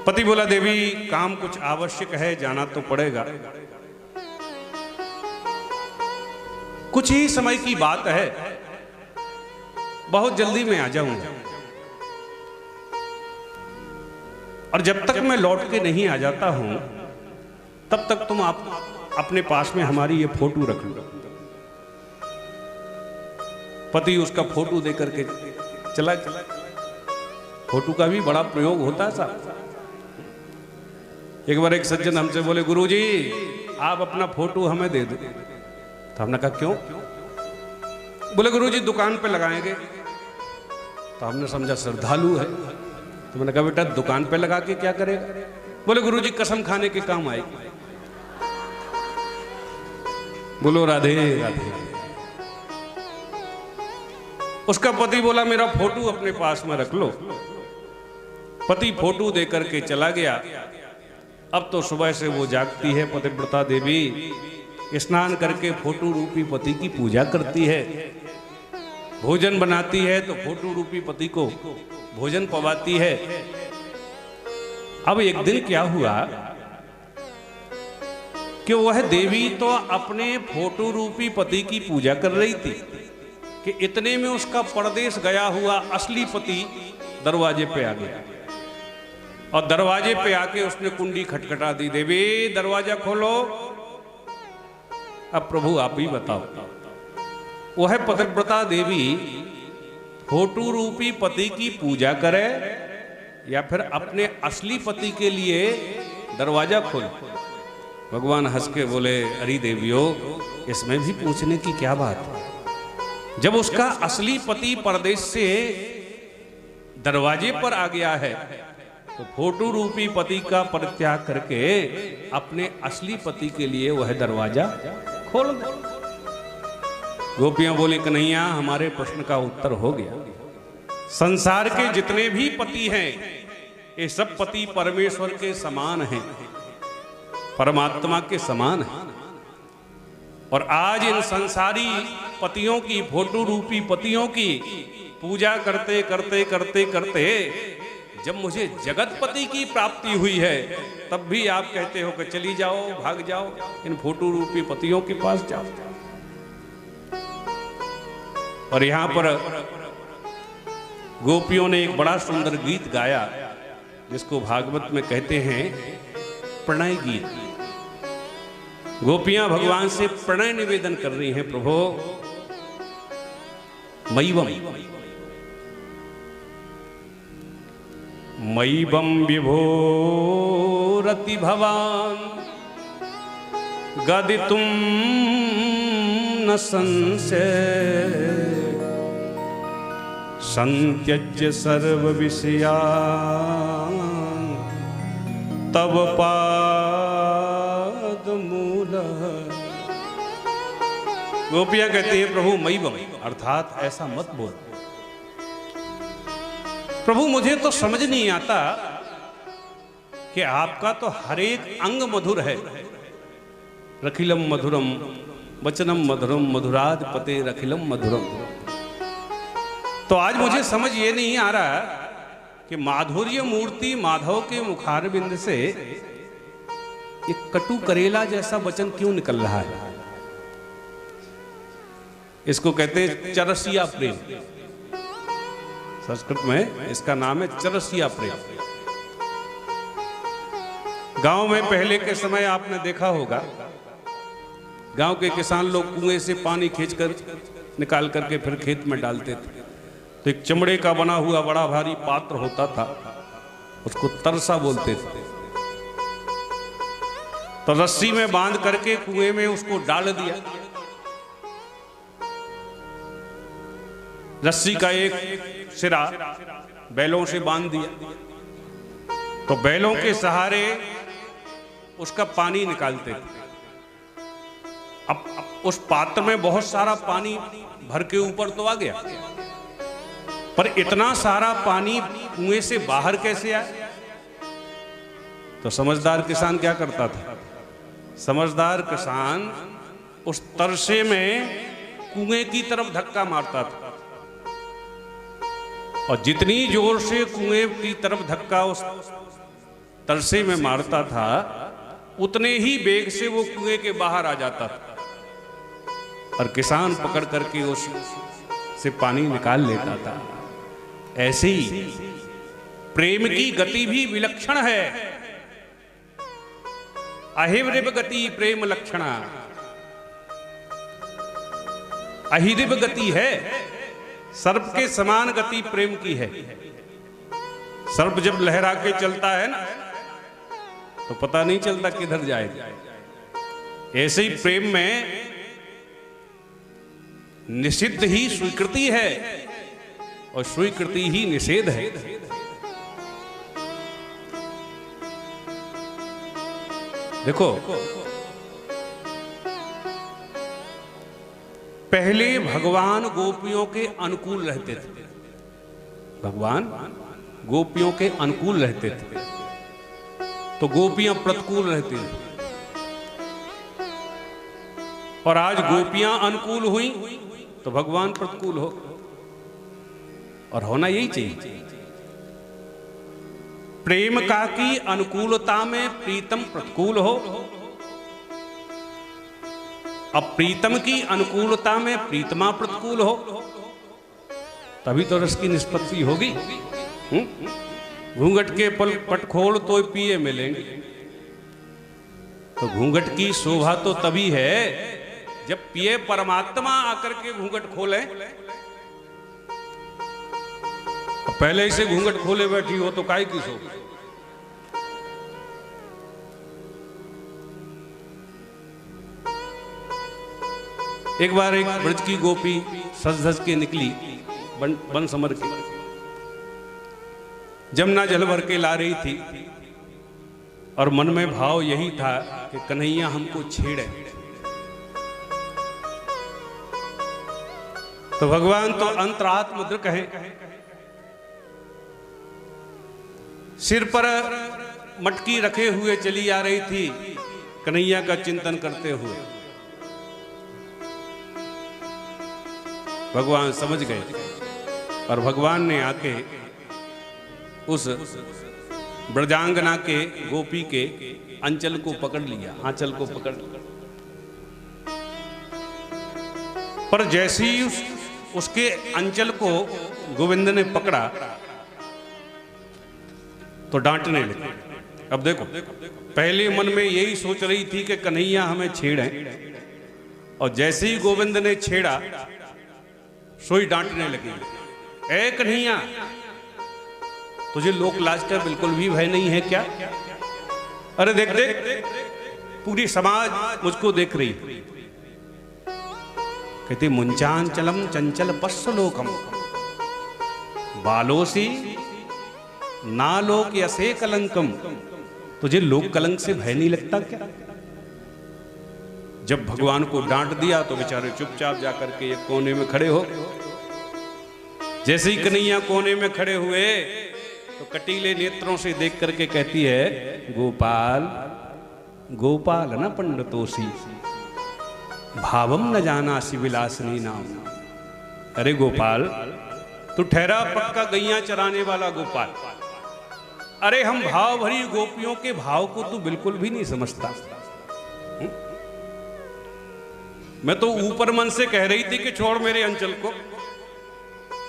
पति बोला, देवी काम कुछ आवश्यक है, जाना तो पड़ेगा, कुछ ही समय की बात है, बहुत जल्दी मैं आ जाऊंगा। और जब तक मैं लौट के नहीं आ जाता हूं तब तक तुम आप अपने पास में हमारी ये फोटो रख लो। पति उसका फोटो दे करके चला। फोटो का भी बड़ा प्रयोग होता है साहब। एक बार एक सज्जन हमसे बोले, गुरुजी आप अपना फोटो हमें दे दो। तो हमने कहा क्यों? बोले, गुरुजी दुकान पे लगाएंगे। तो हमने समझा श्रद्धालु है। तो मैंने कहा, बेटा दुकान पे लगा के क्या करेगा? बोले, गुरुजी कसम खाने के काम आएगी। बोलो राधे राधे। उसका पति बोला मेरा फोटो अपने पास में रख लो। पति फोटो दे करके चला गया। अब तो सुबह से वो जागती है पतिव्रता देवी, स्नान करके फोटो रूपी पति की पूजा करती है, भोजन बनाती है तो फोटो रूपी पति को भोजन पवाती है। अब एक दिन क्या हुआ कि वह देवी तो अपने फोटो रूपी पति की पूजा कर रही थी कि इतने में उसका परदेश गया हुआ असली पति दरवाजे पे आ गया और दरवाजे पे आके उसने कुंडी खटखटा दी, देवी दरवाजा खोलो। अब प्रभु आप ही बताओ, वह पतिव्रता देवी फोटो रूपी पति की पूजा करे या फिर अपने असली पति के लिए दरवाजा खोले? भगवान हंस के बोले, अरे देवियों, इसमें भी पूछने की क्या बात है? जब उसका असली पति परदेश से दरवाजे पर आ गया है तो फोटो रूपी पति का परित्याग करके अपने असली पति के लिए वह दरवाजा खोल दे। गोपियां बोली, कन्हैया हमारे प्रश्न का उत्तर हो गया। संसार के जितने भी पति हैं ये सब पति परमेश्वर के समान हैं, परमात्मा के समान हैं। और आज इन संसारी पतियों की, फोटो रूपी पतियों की पूजा करते करते करते करते जब मुझे जगतपति की प्राप्ति हुई है तब भी आप कहते हो कि चली जाओ, भाग जाओ, इन फोटो रूपी पतियों के पास जाओ। और यहां पर गोपियों ने एक बड़ा सुंदर गीत गाया जिसको भागवत में कहते हैं प्रणय गीत। गोपियां भगवान से प्रणय निवेदन कर रही हैं, प्रभु मयिवम मयिवम विभोरति भवान गदितुम न संशय संत्यज्य सर्व विषयान् तव पाद मूल। गोपियां कहती है, प्रभु मयिवम अर्थात ऐसा मत बोल। प्रभु मुझे तो समझ नहीं आता कि आपका तो हर एक अंग मधुर है। रखिलम मधुरम वचनम मधुरम मधुराद पते रखिलम मधुरम। तो आज मुझे समझ ये नहीं आ रहा कि माधुर्य मूर्ति माधव के मुखारविंद से एक कटु करेला जैसा वचन क्यों निकल रहा है? इसको कहते हैं चरसिया प्रेम। संस्कृत में इसका नाम है चरसिया प्रेम। गांव में पहले के समय आपने देखा होगा, गांव के किसान लोग कुएं से पानी खींचकर निकाल करके फिर खेत में डालते थे। तो एक चमड़े का बना हुआ बड़ा भारी पात्र होता था, उसको तरसा बोलते थे। तो रस्सी में बांध करके कुएं में उसको डाल दिया। रस्सी का एक सिरा बैलों से बांध दिया, तो बैलों के सहारे उसका पानी निकालते थे। अब उस पात्र में बहुत सारा पानी भर के ऊपर तो आ गया, पर इतना सारा पानी कुएं से बाहर कैसे आया? तो समझदार किसान क्या करता था? समझदार किसान उस तरसे में कुएं की तरफ धक्का मारता था, और जितनी जोर से कुएं की तरफ धक्का उस तरसे में मारता था उतने ही वेग से वो कुएं के बाहर आ जाता था और किसान पकड़ करके उस से पानी निकाल लेता था। ऐसे ही प्रेम की गति भी विलक्षण है। अहिरिव गति प्रेम लक्षणा, अहिरिव गति है, सर्प के समान गति प्रेम की है। सर्प जब लहरा के चलता है ना तो पता नहीं चलता किधर जाएगा। ऐसे ही प्रेम में निषिद्ध ही स्वीकृति है और स्वीकृति ही निषेध है। देखो पहले भगवान गोपियों के अनुकूल रहते थे, भगवान गोपियों के अनुकूल रहते थे तो गोपियां प्रतिकूल रहती थी, और आज गोपियां अनुकूल हुई तो भगवान प्रतिकूल हो, और होना यही चाहिए। प्रेम का की अनुकूलता में प्रीतम प्रतिकूल हो, अब प्रीतम की अनुकूलता में प्रीतमा प्रतिकूल हो, तभी तो रस की निष्पत्ति होगी। घूंघट के पट खोल तो पिए मिलेंगे, तो घूंघट की शोभा तो तभी है जब पिए परमात्मा आकर के घूंघट खोले। पहले से घूंघट खोले बैठी हो तो काय की शोभा। एक बार एक ब्रज की गोपी सज धज के निकली बन समर के, जमुना जल भर के ला रही थी, और मन में भाव यही था कि कन्हैया हमको छेड़े। तो भगवान तो अंतरात्मदृक है, सिर पर मटकी रखे हुए चली आ रही थी कन्हैया का चिंतन करते हुए। भगवान समझ गए, और भगवान ने आके उस ब्रजांगना के गोपी के अंचल को पकड़ लिया, आंचल को पकड़ लिया। पर जैसे ही उसके अंचल को गोविंद ने पकड़ा तो डांटने लगे। अब देखो, पहले मन में यही सोच रही थी कि कन्हैया हमें छेड़े, और जैसे ही गोविंद ने छेड़ा सोई डांटने लगी, ए कन्हैया तुझे लोक लाज का बिल्कुल भी भय नहीं है क्या? अरे देख देख, पूरी समाज मुझको देख रही। कहती मुंचांचलम चंचल पश्चलोकम बालोसी नालोक यसे कलंकम। तुझे लोक कलंक से भय नहीं लगता क्या? जब भगवान को डांट दिया तो बेचारे चुपचाप जाकर के एक कोने में खड़े हो। जैसे ही कन्हैया कोने में खड़े हुए तो कटीले नेत्रों से देख करके कहती है, गोपाल गोपाल न पंडितोसी भावम न जाना विलासनी नाम। अरे गोपाल, तू ठहरा पक्का गैया चराने वाला गोपाल। अरे हम भाव भरी गोपियों के भाव को तू बिल्कुल भी नहीं समझता। मैं तो ऊपर मन से कह रही थी कि छोड़ मेरे अंचल को,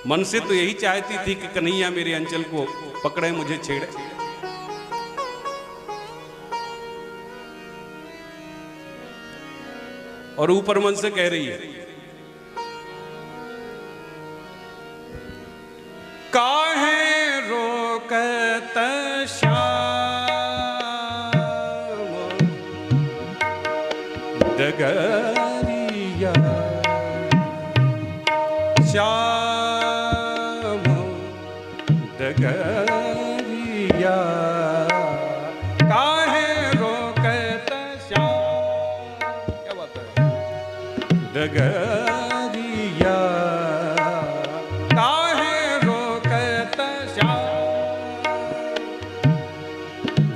मन से तो यही चाहती थी कि कन्हैया मेरे अंचल को पकड़े, मुझे छेड़े। और ऊपर मन से कह रही है, काहे रोकत श्याम डगरिया, श्याम डगरिया, काहे रोकत श्याम। क्या बात है? डगरिया काहे रोकत श्याम,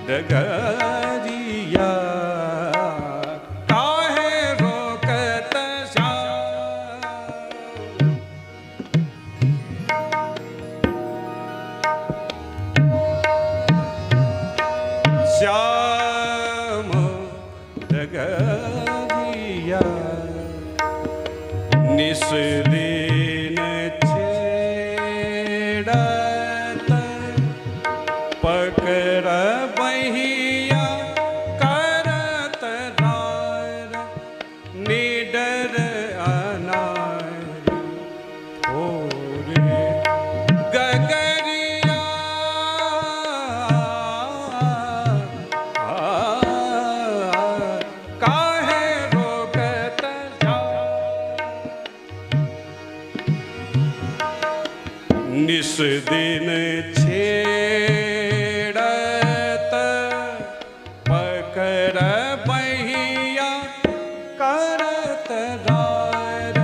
डगरिया काहे रोकत श्याम। श्याम डगरिया निस दिन छेड़त पकड़ बहिया करत रार निडर अनार होरे गगरिया काहे रोकत निस दिन छेड़त पकड़ बहिया करत रार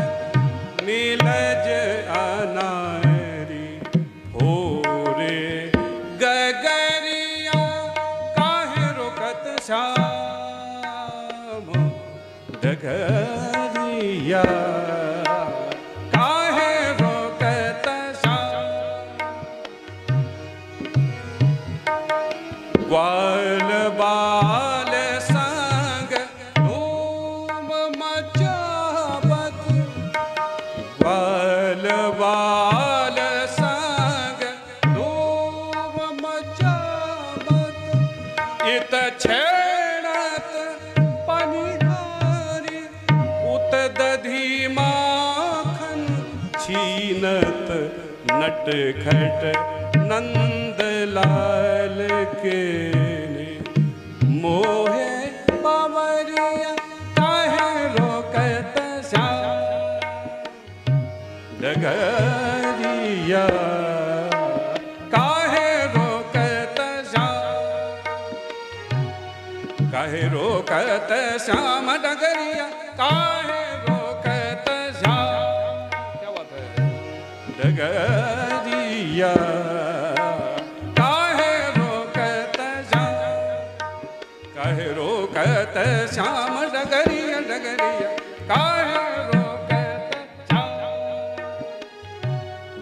डगरिया काहे रोकत ग्वाल बाल संग धूम मचावत ग्वाल बाल संग धूम मचावत इत छेड़त पनिहारी उत दधी माखन छीनत नटखट नंदलाल के मोहे बावरिया काहे रोकत डगरिया काहे रोकत काहे रोकत श्याम डगरिया काहे रोकत श्याम। क्या बात है डगरिया रोकत श्याम डगरिया डगरिया काहे रोकत श्याम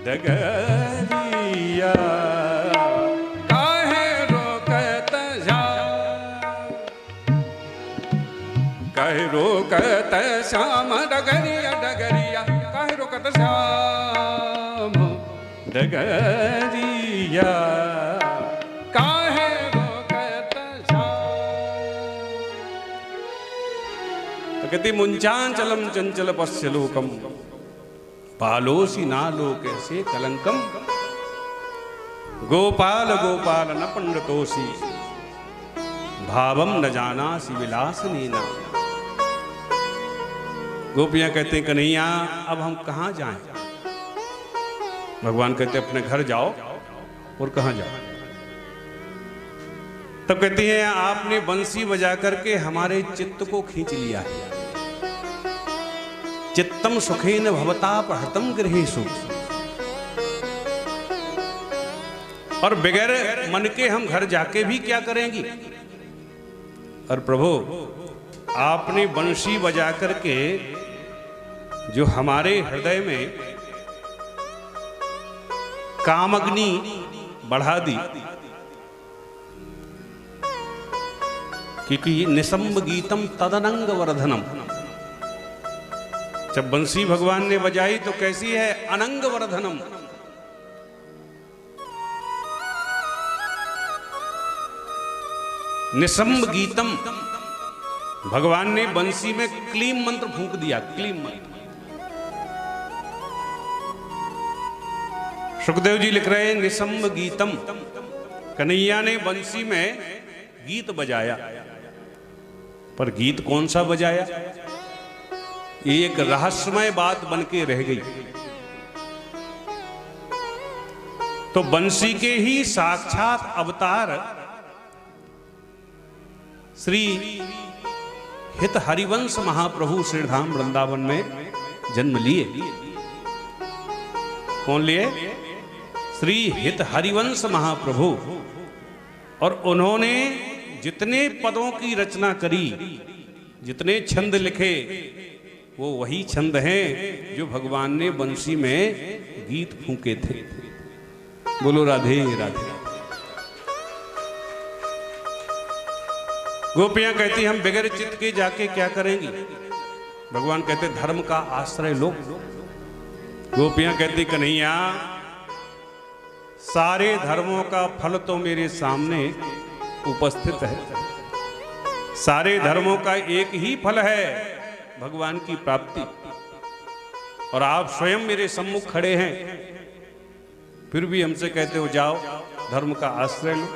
डगरिया काहे रोकत श्याम काहे रोकत श्याम डगरिया डगरिया काहे रोकत श्याम डगरिया काहे कहती मुंचांचलम चंचल पश्य लोकम पालोसी ना लोकैसे कलंकम गोपाल गोपाल न पंडतोसी भावम न जानासी विलासनीना। गोपियां कहते हैं कन्हैया अब हम कहाँ जाएं? भगवान कहते अपने घर जाओ। और कहाँ जाओ? तब कहती हैं आपने बंसी बजा करके हमारे चित्त को खींच लिया है। चित्तम सुखेन भवताप हतम गृहेषु। और बगैर मन के हम घर जाके भी क्या करेंगी? और प्रभु आपने बंसी बजा करके जो हमारे हृदय में कामग्नि बढ़ा दी, क्योंकि निसंब गीतम तदनंग वर्धनम। जब बंसी भगवान ने बजाई तो कैसी है? अनंग वर्धनम। निसंब गीतम। भगवान ने बंसी में क्लीम मंत्र फूंक दिया। क्लीम मंत्र। सुखदेव जी लिख रहे हैं निसंब गीतम। कन्हैया ने बंसी में गीत बजाया, पर गीत कौन सा बजाया? एक रहस्यमय बात बन के रह गई। तो बंसी के ही साक्षात अवतार श्री हित हरिवंश महाप्रभु श्रीधाम वृंदावन में जन्म लिए। कौन लिए? श्री हित हरिवंश महाप्रभु। और उन्होंने जितने पदों की रचना करी, जितने छंद लिखे, वो वही छंद हैं जो भगवान ने बंसी में गीत फूंके थे। बोलो राधे राधे। गोपियां कहती हम बगैर चित्त के जाके क्या करेंगी? भगवान कहते धर्म का आश्रय लो। गोपियां कहती कन्हैया सारे धर्मों का फल तो मेरे सामने उपस्थित है। सारे धर्मों का एक ही फल है, भगवान की प्राप्ति। और आप स्वयं मेरे सम्मुख खड़े हैं, फिर भी हमसे कहते हो जाओ धर्म का आश्रय लो।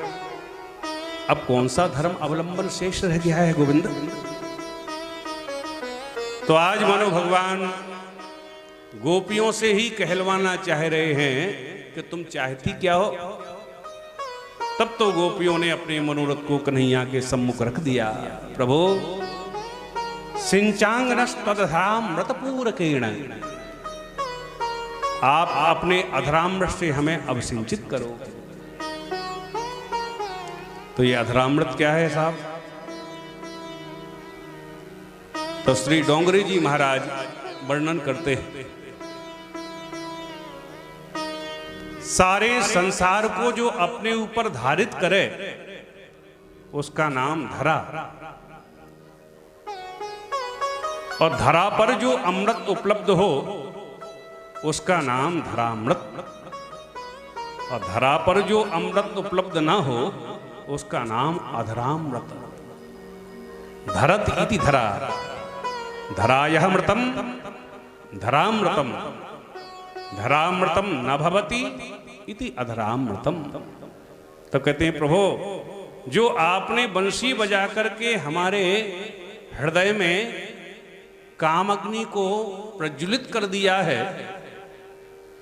अब कौन सा धर्म अवलंबन शेष रह गया है गोविंद? तो आज मानो भगवान गोपियों से ही कहलवाना चाह रहे हैं कि तुम चाहती क्या हो। तब तो गोपियों ने अपने मनोरथ को कन्हैया के सम्मुख रख दिया। प्रभु सिंचांगनस्तदधामृतपूरकेण, आप अपने अधरामृत से हमें अभिसिंचित करो। तो ये अधरामृत क्या है साहब? तो श्री डोंगरी जी महाराज वर्णन करते हैं, सारे संसार को जो अपने ऊपर धारित करे उसका नाम धरा, और धरा पर जो अमृत उपलब्ध हो उसका नाम धरामृत, और धरा पर जो अमृत उपलब्ध ना हो उसका नाम अधरामृत। धरत इति धरा, धरायः मृतम धरामृतम, धरामृतम न भवति इति अधरामृतम। तो कहते हैं प्रभु, जो आपने बंशी बजा करके हमारे हृदय में कामाग्नि को प्रज्वलित कर दिया है,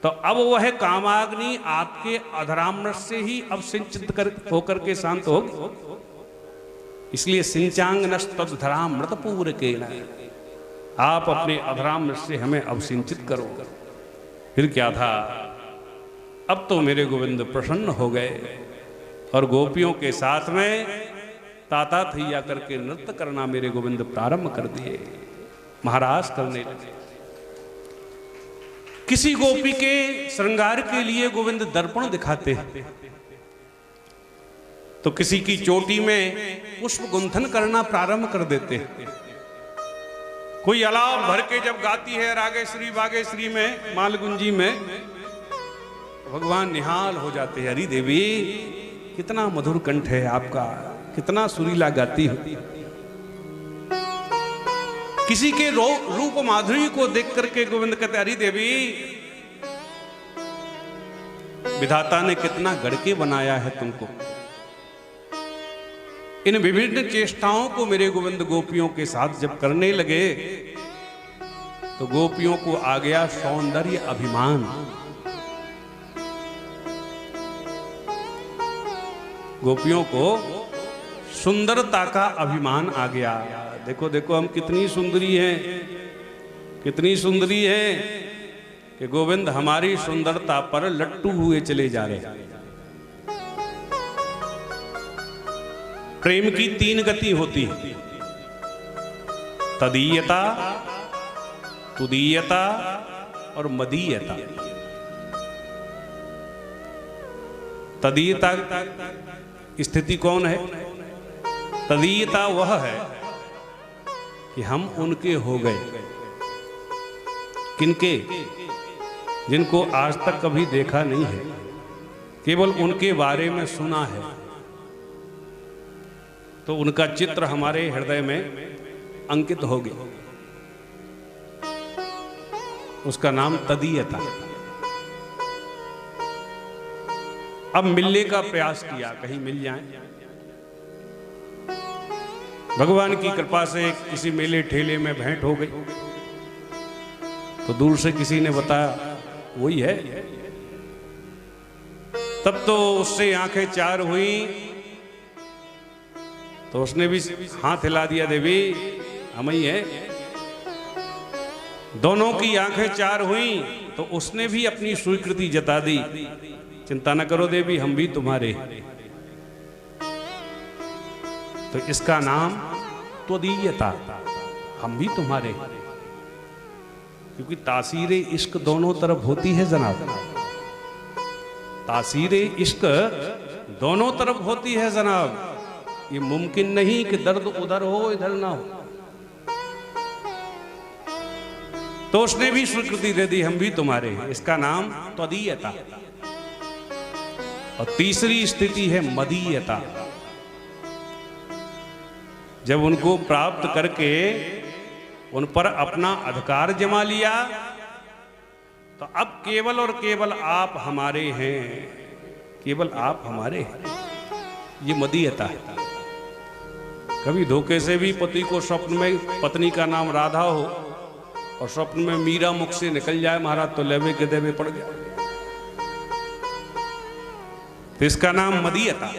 तो अब वह कामाग्नि आपके अधरामृत से ही अब सिंचित होकर के शांत होगी। इसलिए सिंचांग नस्तधरामृत पूरकेण, आप अपने अधरामृत से हमें अब सिंचित करो। फिर क्या था, अब तो मेरे गोविंद प्रसन्न हो गए और गोपियों के साथ में ताता थैया करके नृत्य करना मेरे गोविंद प्रारंभ कर दिए, महाराज करने लगे। किसी गोपी के श्रृंगार के लिए गोविंद दर्पण दिखाते हैं, तो किसी की चोटी में पुष्प गुंथन करना प्रारंभ कर देते हैं। कोई अलाव भर के जब गाती है रागेश्वरी बागेश्वरी में, मालगुंजी में, भगवान निहाल हो जाते हैं। हरी देवी कितना मधुर कंठ है आपका, कितना सुरीला गाती हो। किसी के रूप माधुरी को देख करके गोविंद कहते, हरी देवी विधाता ने कितना गढ़ के बनाया है तुमको। इन विभिन्न चेष्टाओं को मेरे गोविंद गोपियों के साथ जब करने लगे तो गोपियों को आ गया सौंदर्य अभिमान। गोपियों को सुंदरता का अभिमान आ गया। देखो देखो हम कितनी सुंदरी हैं, कितनी सुंदरी हैं कि गोविंद हमारी सुंदरता पर लट्टू हुए चले जा रहे हैं। प्रेम की तीन गति होती है, तदीयता, तुदीयता और मदीयता। तदीयता स्थिति कौन है? तदीयता वह है कि हम उनके हो गए। किनके? जिनको आज तक कभी देखा नहीं है, केवल उनके बारे में सुना है, तो उनका चित्र हमारे हृदय में अंकित हो गया। उसका नाम तदीयता। अब मिलने का प्रयास किया, कहीं मिल जाए। भगवान की कृपा से किसी मेले ठेले में भेंट हो गई, तो दूर से किसी ने बताया वही है। तब तो उससे आंखें चार हुई, तो उसने भी हाथ हिला दिया, देवी हम ही है। दोनों की आंखें चार हुई तो उसने भी अपनी स्वीकृति जता दी, चिंता न करो देवी हम भी तुम्हारे। तो इसका नाम त्वदीयता, हम भी तुम्हारे। क्योंकि तासीरे इश्क दोनों तरफ होती है जनाब, तासीरे इश्क दोनों तरफ होती है जनाब। ये मुमकिन नहीं कि दर्द उधर हो इधर ना हो। तो उसने भी स्वीकृति दे दी, हम भी तुम्हारे हैं। इसका नाम त्वदीयता। और तीसरी स्थिति है मदीयता। जब उनको प्राप्त करके उन पर अपना अधिकार जमा लिया, तो अब केवल और केवल आप हमारे हैं, केवल आप हमारे हैं। ये मदीयता है। कभी धोखे से भी पति को स्वप्न में पत्नी का नाम राधा हो और स्वप्न में मीरा मुख से निकल जाए महाराज, तो लेवे के देवे पड़ गया। तो इसका नाम मदीयता।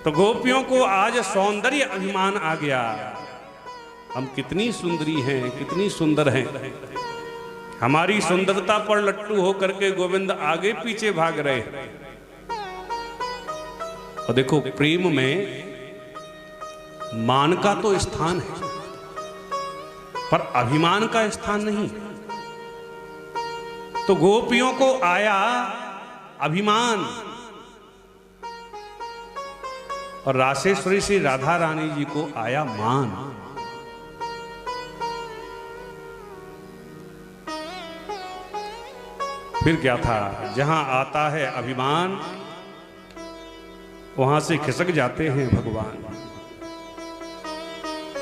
तो गोपियों को आज सौंदर्य अभिमान आ गया, हम कितनी सुंदरी हैं, कितनी सुंदर हैं। हमारी सुंदरता पर लट्टू होकर के गोविंद आगे पीछे भाग रहे हैं। और देखो प्रेम में मान का तो स्थान है, पर अभिमान का स्थान नहीं। तो गोपियों को आया अभिमान, और रासेश्वरी श्री राधा रानी जी को आया मान। फिर क्या था, जहां आता है अभिमान वहां से खिसक जाते हैं भगवान।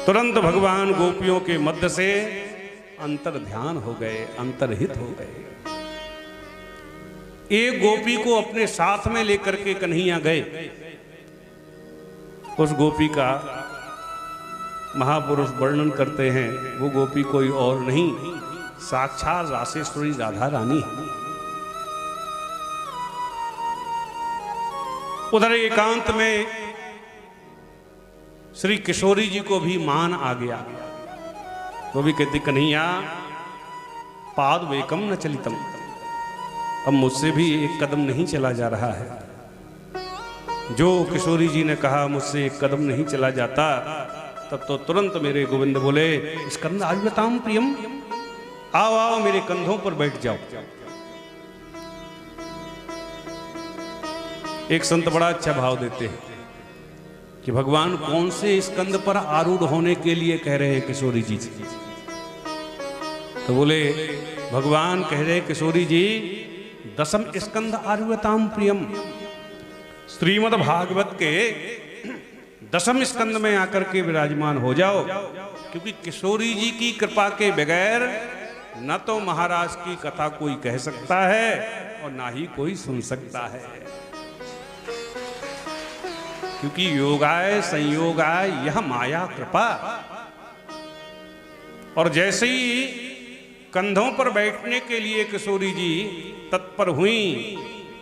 तुरंत भगवान गोपियों के मध्य से अंतर ध्यान हो गए, अंतर्हित हो गए। एक गोपी को अपने साथ में लेकर के कन्हैया गए। उस गोपी का महापुरुष वर्णन करते हैं, वो गोपी कोई और नहीं, साक्षात रासेश्वरी राधा रानी है। उधर एकांत में श्री किशोरी जी को भी मान आ गया। वो भी कहती, कन्हैया पाद वेकम न चलितम, अब मुझसे भी एक कदम नहीं चला जा रहा है। जो किशोरी जी ने कहा मुझसे एक कदम नहीं चला जाता, तब तो तुरंत मेरे गोविंद बोले, स्कंद आयुवताम प्रियम, आओ आओ मेरे कंधों पर बैठ जाओ। एक संत बड़ा अच्छा भाव देते हैं कि भगवान कौन से स्कंद पर आरूढ़ होने के लिए कह रहे हैं किशोरी जी से। तो बोले, भगवान कह रहे किशोरी जी, दसम स्कंद आरूढ़ताम प्रियम, श्रीमद् भागवत के दसम स्कंद में आकर के विराजमान हो जाओ, क्योंकि किशोरी जी की कृपा के बगैर न तो महाराज की कथा कोई कह सकता है और ना ही कोई सुन सकता है। क्योंकि योगाय संयोगाय यह माया कृपा। और जैसे ही कंधों पर बैठने के लिए किशोरी जी तत्पर हुई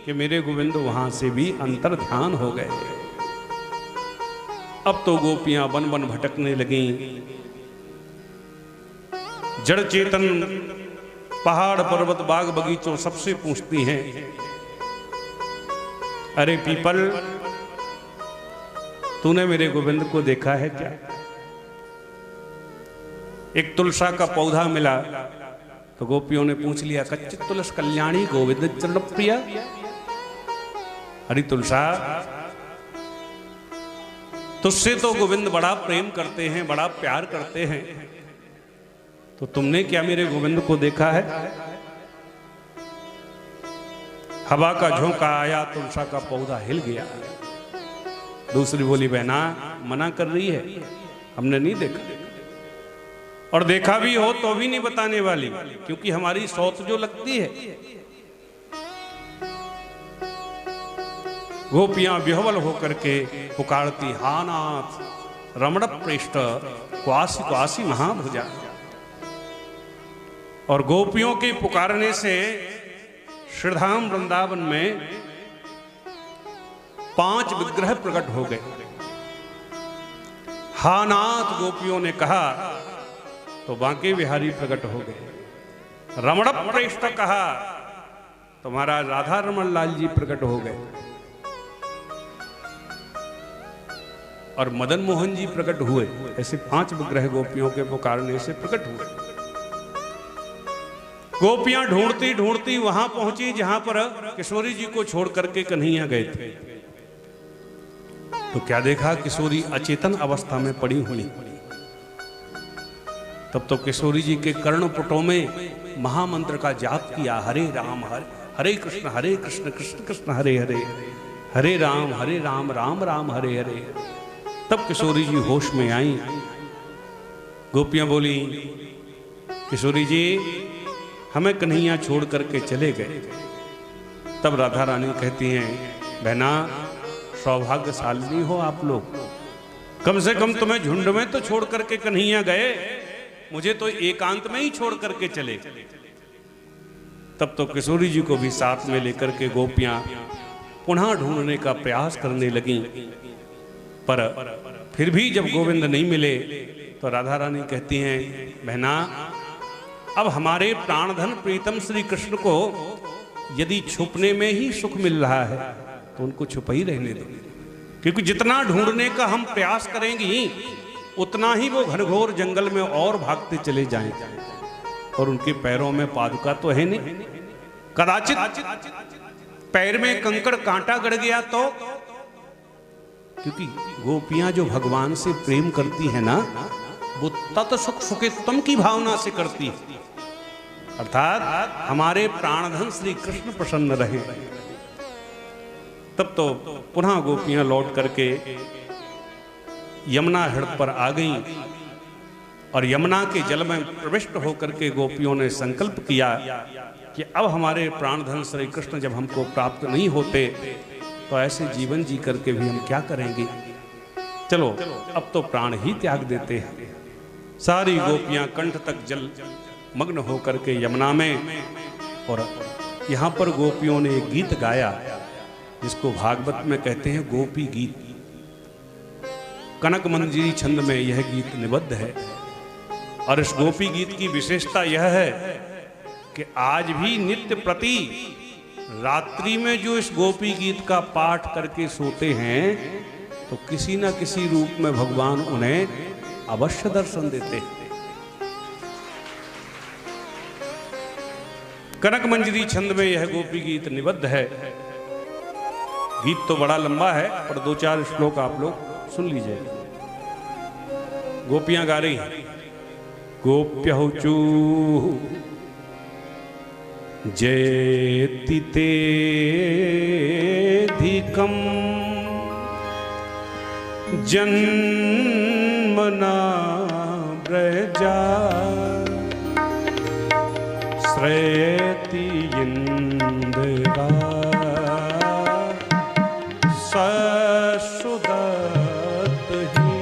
कि मेरे गोविंद वहां से भी अंतर ध्यान हो गए। अब तो गोपियां वन वन भटकने लगीं। जड़ चेतन पहाड़ पर्वत बाग बगीचों सबसे पूछती हैं, अरे पीपल, तूने मेरे गोविंद को देखा है क्या? एक तुलसा का पौधा मिला तो गोपियों ने पूछ लिया, कच्चित तुलस कल्याणी गोविंद चरण प्रिया। अरे तुलसा, तुझसे तो गोविंद बड़ा प्रेम करते हैं, बड़ा प्यार करते हैं, तो तुमने क्या मेरे गोविंद को देखा है? हवा का झोंका आया, तुलसा का पौधा हिल गया। दूसरी बोली, बहना मना कर रही है, हमने नहीं देखा, और देखा भी हो तो भी नहीं बताने वाली, क्योंकि हमारी सोच जो लगती है। गोपियां विह्वल होकर के पुकारती, हा नाथ रमण पृष्ठ क्वासी क्वासी महाभुजा। और गोपियों के पुकारने से श्रीधाम वृंदावन में 5 विग्रह प्रकट हो गए। हा नाथ गोपियों ने कहा तो बांके बिहारी प्रकट हो गए। रमण प्रेष्ठ कहा तो महाराज राधा रमन लाल जी प्रकट हो गए, और मदन मोहन जी प्रकट हुए। ऐसे 5 विग्रह गोपियों के पुकारने से प्रकट हुए। गोपियां ढूंढती ढूंढती वहां पहुंची जहां पर किशोरी जी को छोड़ करके कन्हैया गए थे। तो क्या देखा, किशोरी अचेतन अवस्था में पड़ी हुई। तब तो किशोरी जी के कर्णपुटों में महामंत्र का जाप किया, हरे राम हरे कृष्ण कृष्ण कृष्ण हरे हरे, हरे राम राम राम हरे हरे। तब किशोरी जी होश में आई। गोपियां बोली, किशोरी जी हमें कन्हैया छोड़ करके चले गए। तब राधा रानी कहती हैं, बहना सौभाग्यशालिनी हो आप लोग, कम से कम तुम्हें झुंड में तो छोड़ करके कन्हैया गए, मुझे तो एकांत में ही छोड़ करके चले। तब तो किशोरी जी को भी साथ में लेकर के गोपियां पुनः ढूंढने का प्रयास करने लगी, पर फिर भी जब गोविंद नहीं मिले तो राधा रानी कहती हैं, बहना अब हमारे प्राणधन प्रीतम श्री कृष्ण को यदि छुपने में ही सुख मिल रहा है तो उनको छुप ही रहने दो। क्योंकि जितना ढूंढने का हम प्रयास करेंगी उतना ही वो घनघोर जंगल में और भागते चले जाएंगे। और उनके पैरों में पादुका तो है नहीं, कदाचित पैर में कंकड़ कांटा गड़ गया तो, क्योंकि गोपियां जो भगवान से प्रेम करती है ना, वो तत् सुख सुखित्तम की भावना से करती है, अर्थात हमारे प्राणधन श्री कृष्ण प्रसन्न रहे। तब तो पुनः गोपियां लौट करके यमुना हृदय पर आ गईं और यमुना के जल में प्रविष्ट होकर के गोपियों ने संकल्प किया कि अब हमारे प्राणधन श्री कृष्ण जब हमको प्राप्त नहीं होते तो ऐसे जीवन जी करके भी हम क्या करेंगे, चलो अब तो प्राण ही त्याग देते हैं। सारी गोपियां कंठ तक जल मग्न होकर के यमुना में, और यहाँ पर गोपियों ने एक गीत गाया जिसको भागवत में कहते हैं गोपी गीत। कनक मंजरी छंद में यह गीत निबद्ध है। और इस गोपी गीत की विशेषता यह है कि आज भी नित्य प्रति रात्रि में जो इस गोपी गीत का पाठ करके सोते हैं तो किसी न किसी रूप में भगवान उन्हें अवश्य दर्शन देते हैं। कनक मंजरी छंद में यह गोपी गीत निबद्ध है। गीत तो बड़ा लंबा है पर दो चार श्लोक आप लोग सुन लीजिए। गोपियां गा रही हैं, गोप्यहुचू जयति तेऽधिकं जन्मना व्रजा श्रेयति इन्द्रा ससुदत्हि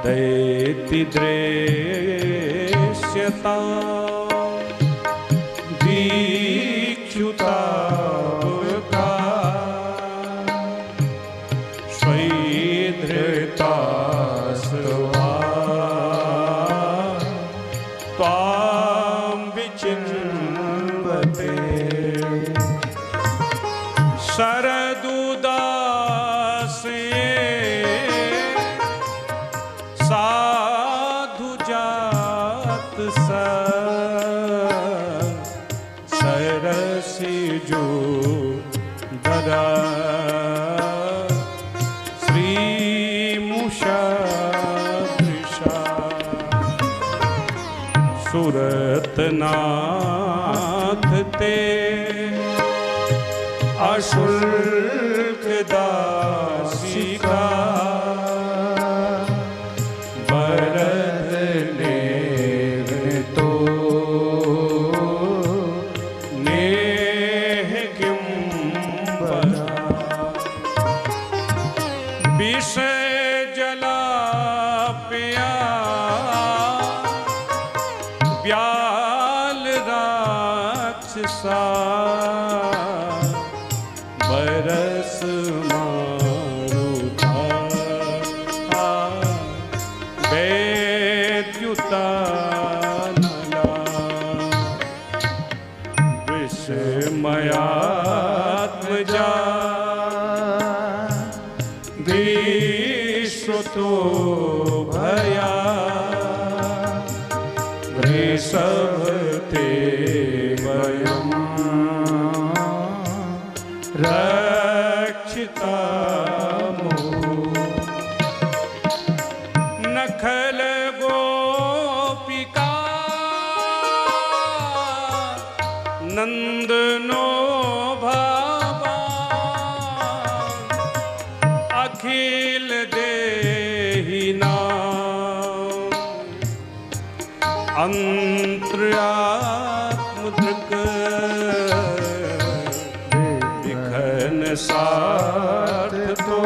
दैति दृश्यता दीक्षुता स्वैधृता स्वा त्वां विचिन्वते शरदुदासे साधु जात सरसी जो दरा श्रीमुषा दृशा सुरतनाथ ते अशुल्क दासिका बरदने तो नेह किं बरा विष जला पिया व्याल राक्षसा बरस मारुता वैद्युता नला विस्मयात्मजा विश्वतो भया वृषभते वयम् रक्षिता नखल गोपिका नंदनो भावा अखिल देहिना अंतरात्मदृक् सार्थ तो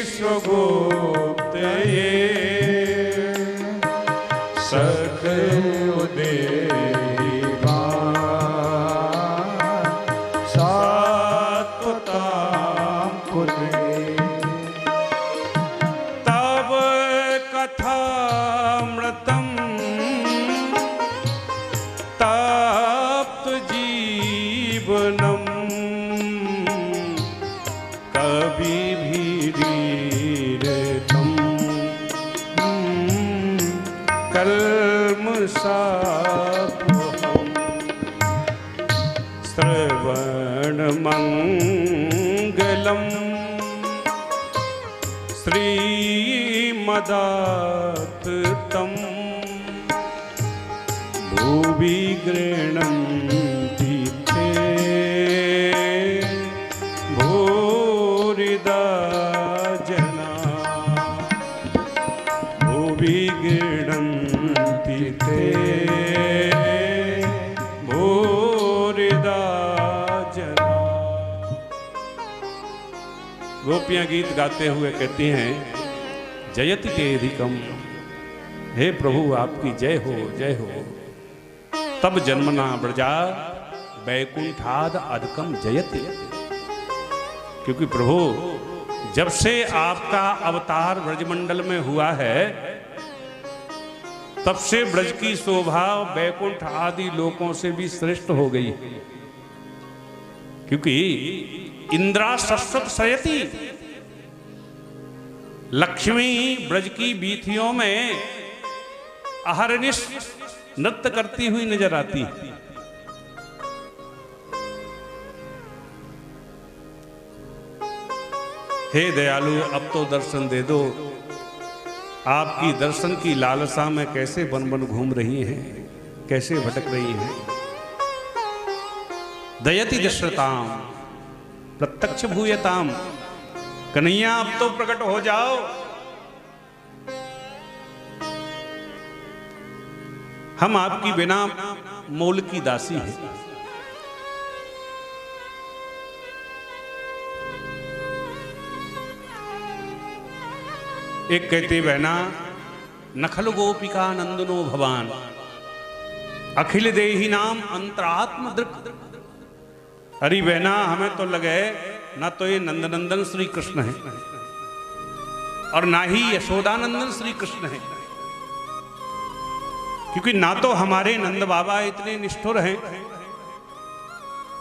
विश्वगुप्त ये सख उदेवा सात्वतां पुरे तब कथामृतम् तप्त जी कभी भी वीरतम कल्मषापहम् श्रवणमङ्गलम् श्रीमदाततं भुवि गृह्णन्ति ते भूरिदा जना भुवि गृह्णन्ति ते भूरिदा जना। गोपियां गीत गाते हुए कहती हैं जयति तेधिकम, हे प्रभु आपकी जय हो जय हो। तब जन्मना ब्रजा बैकुंठाद अधिकम जयति, क्योंकि प्रभु जब से आपका अवतार ब्रजमंडल में हुआ है तब से ब्रज की शोभा बैकुंठ आदि लोकों से भी श्रेष्ठ हो गई, क्योंकि इंद्रा सरस्वत शयति, लक्ष्मी ब्रज की बीथियों में अहरनिश नृत्य करती हुई नजर आती है। हे दयालु अब तो दर्शन दे दो, आपकी दर्शन की लालसा में कैसे बन बन घूम रही हैं, कैसे भटक रही हैं। दयति दशरताम प्रत्यक्ष भूयताम, कन्हैया अब तो प्रकट हो जाओ। हम आपकी बिना मोल की दासी हैं। एक कहते बहना नखल गोपिका नंदनो भवान अखिल देही नाम अंतरात्म दृक्। अरे बहना हमें तो लगे ना तो ये नंदनंदन श्री कृष्ण है और ना ही यशोदानंदन श्री कृष्ण है, क्योंकि ना तो हमारे नंद बाबा इतने निष्ठुर हैं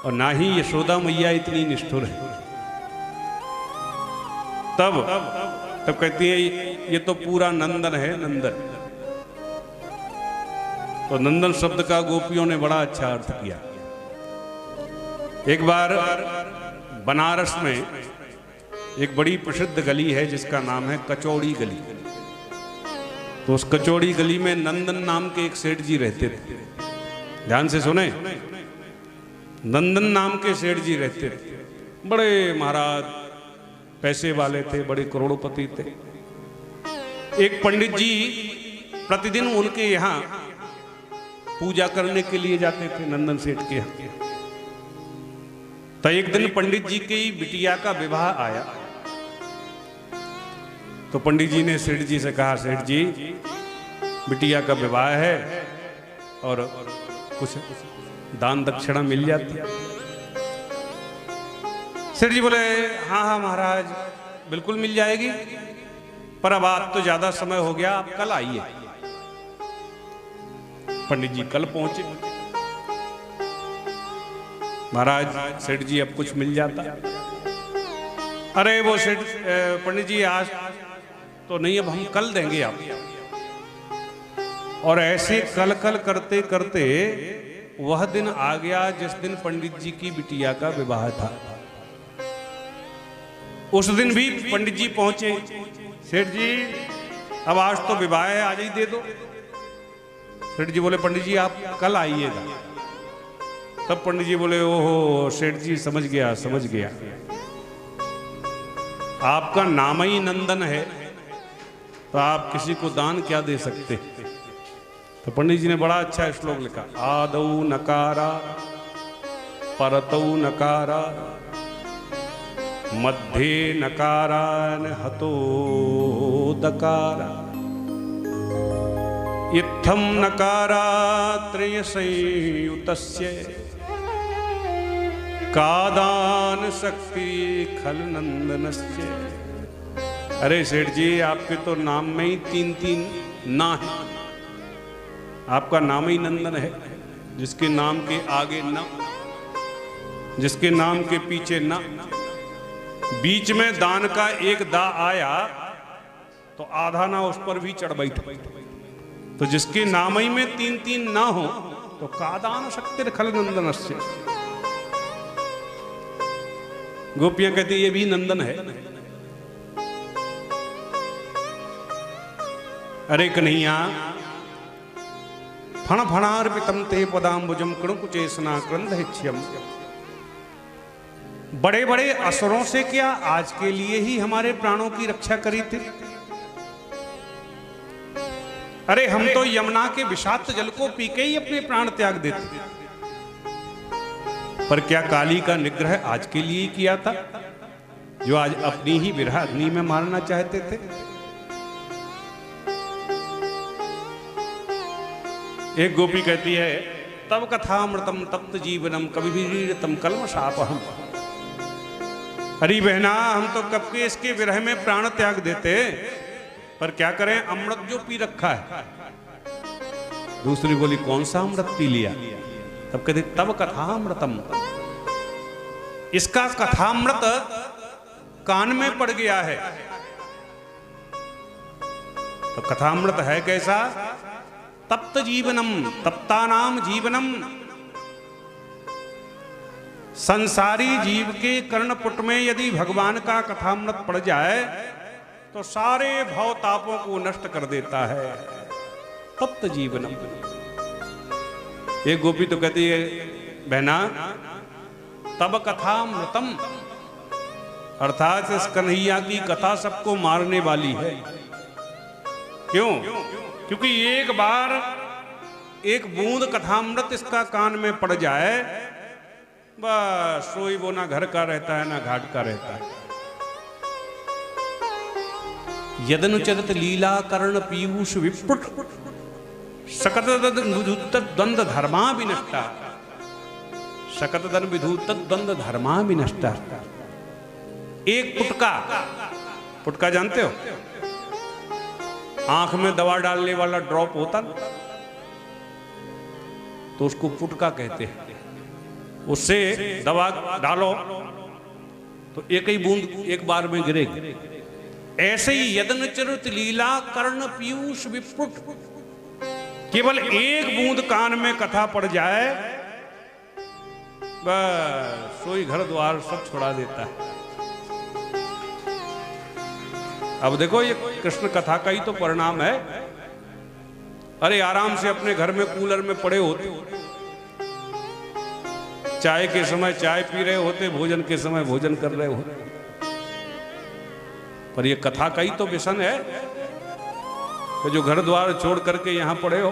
और ना ही यशोदा मैया इतनी निष्ठुर है। तब कहती है ये तो पूरा नंदन है, नंदन। तो नंदन शब्द का गोपियों ने बड़ा अच्छा अर्थ किया। एक बार बनारस में एक बड़ी प्रसिद्ध गली है जिसका नाम है कचौड़ी गली। तो उस कचौड़ी गली में नंदन नाम के एक सेठ जी रहते थे। ध्यान से सुने, नंदन नाम के सेठ जी रहते थे। बड़े महाराज पैसे वाले थे, बड़े करोड़पति थे। एक पंडित जी प्रतिदिन उनके यहाँ पूजा करने के लिए जाते थे, नंदन सेठ के यहाँ। तो एक दिन पंडित जी की बिटिया का विवाह आया। तो पंडित जी ने सेठ जी से कहा, सेठ जी बिटिया का विवाह है और कुछ दान दक्षिणा मिल जाती। सेठ जी बोले हाँ हाँ महाराज बिल्कुल मिल जाएगी, पर अब आज तो ज्यादा समय हो गया, आप कल आइए। पंडित जी कल पहुंचे। महाराज सेठ जी अब कुछ मिल जाता। अरे वो सेठ पंडित जी आज तो नहीं, अब हम कल देंगे आप। और ऐसे कल कल करते करते वह दिन आ गया जिस दिन पंडित जी की बिटिया का विवाह था। उस दिन भी पंडित जी पहुंचे। सेठ जी अब आज तो विवाह है, आज ही दे दो। सेठ जी बोले पंडित जी आप कल आइएगा। तब पंडित जी बोले ओहो सेठ जी समझ गया समझ गया, आपका नाम ही नंदन है तो आप किसी को दान क्या दे सकते। तो पंडित जी ने बड़ा अच्छा श्लोक लिखा, आदौ नकारा परतौ नकारा मध्ये नकारान हतो दकारा इत्थम नकारा त्रय संयुतस्य कादान शक्ति खल नंदनस्य। अरे सेठ जी आपके तो नाम में ही तीन तीन ना है। आपका नाम ही नंदन है, जिसके नाम के आगे ना, जिसके नाम के पीछे ना, बीच में दान का एक दा आया तो आधा ना उस पर भी चढ़ बैठे। तो जिसके नामई में 3 ना हो तो का दान शक्ति खल नंदनस्य। गोपियां कहती ये भी नंदन है। अरे कन्हैया, फण फणार्पितम ते पदाम्बुजम कृणकुचेसना क्रंदहिच्यम। बड़े बड़े असुरों से क्या आज के लिए ही हमारे प्राणों की रक्षा करी थी। अरे हम तो यमुना के विषाक्त जल को पी के ही अपने प्राण त्याग देते। पर क्या काली का निग्रह आज के लिए किया था, जो आज अपनी ही विरह अग्नि में मारना चाहते थे। एक गोपी कहती है, तब कथामृतम तप्त जीवनम कविभिरीडितम कल्मषापहम। अरे बहना, हम तो कब के इसके विरह में प्राण त्याग देते, पर क्या करें, अमृत जो पी रखा है। दूसरी बोली, कौन सा अमृत पी लिया? तब कहते, तब कथामृतम, इसका कथामृत कान में पड़ गया है। तो कथामृत है कैसा? तप्त जीवनम, तप्तानाम जीवनम। संसारी जीव के कर्णपुट में यदि भगवान का कथामृत पड़ जाए तो सारे भव तापों को नष्ट कर देता है। तप्त जीवनम। एक गोपी तो कहती है, बहना तब कथामृतम, अर्थात इस कन्हैया की कथा सबको मारने वाली है। क्यों? क्योंकि एक बार एक बूंद कथामृत इसका कान में पड़ जाए, बस सोई वो ना घर का रहता है ना घाट का रहता है। यदनुचरित लीला कर्ण पीयूष विपुट सकत द्वंद धर्मा विनष्टा। सकत दन विधूत द्वंद धर्मा विनष्टा। एक पुटका जानते हो? आंख में दवा डालने वाला ड्रॉप होता ना, तो उसको पुटका कहते हैं। उससे दवा डालो तो एक ही बूंद एक बार में गिरेगी। ऐसे ही यदनुचरित लीला कर्ण पीयूष विपुट, केवल एक बूंद कान में कथा पड़ जाए, बस सोई घर द्वार सब छुड़ा देता है। अब देखो, ये कृष्ण कथा का ही तो परिणाम है। अरे आराम से अपने घर में कूलर में पड़े होते, चाय के समय चाय पी रहे होते, भोजन के समय भोजन कर रहे होते, पर ये कथा का ही तो व्यसन है कि जो घर द्वार छोड़ करके यहां पड़े हो।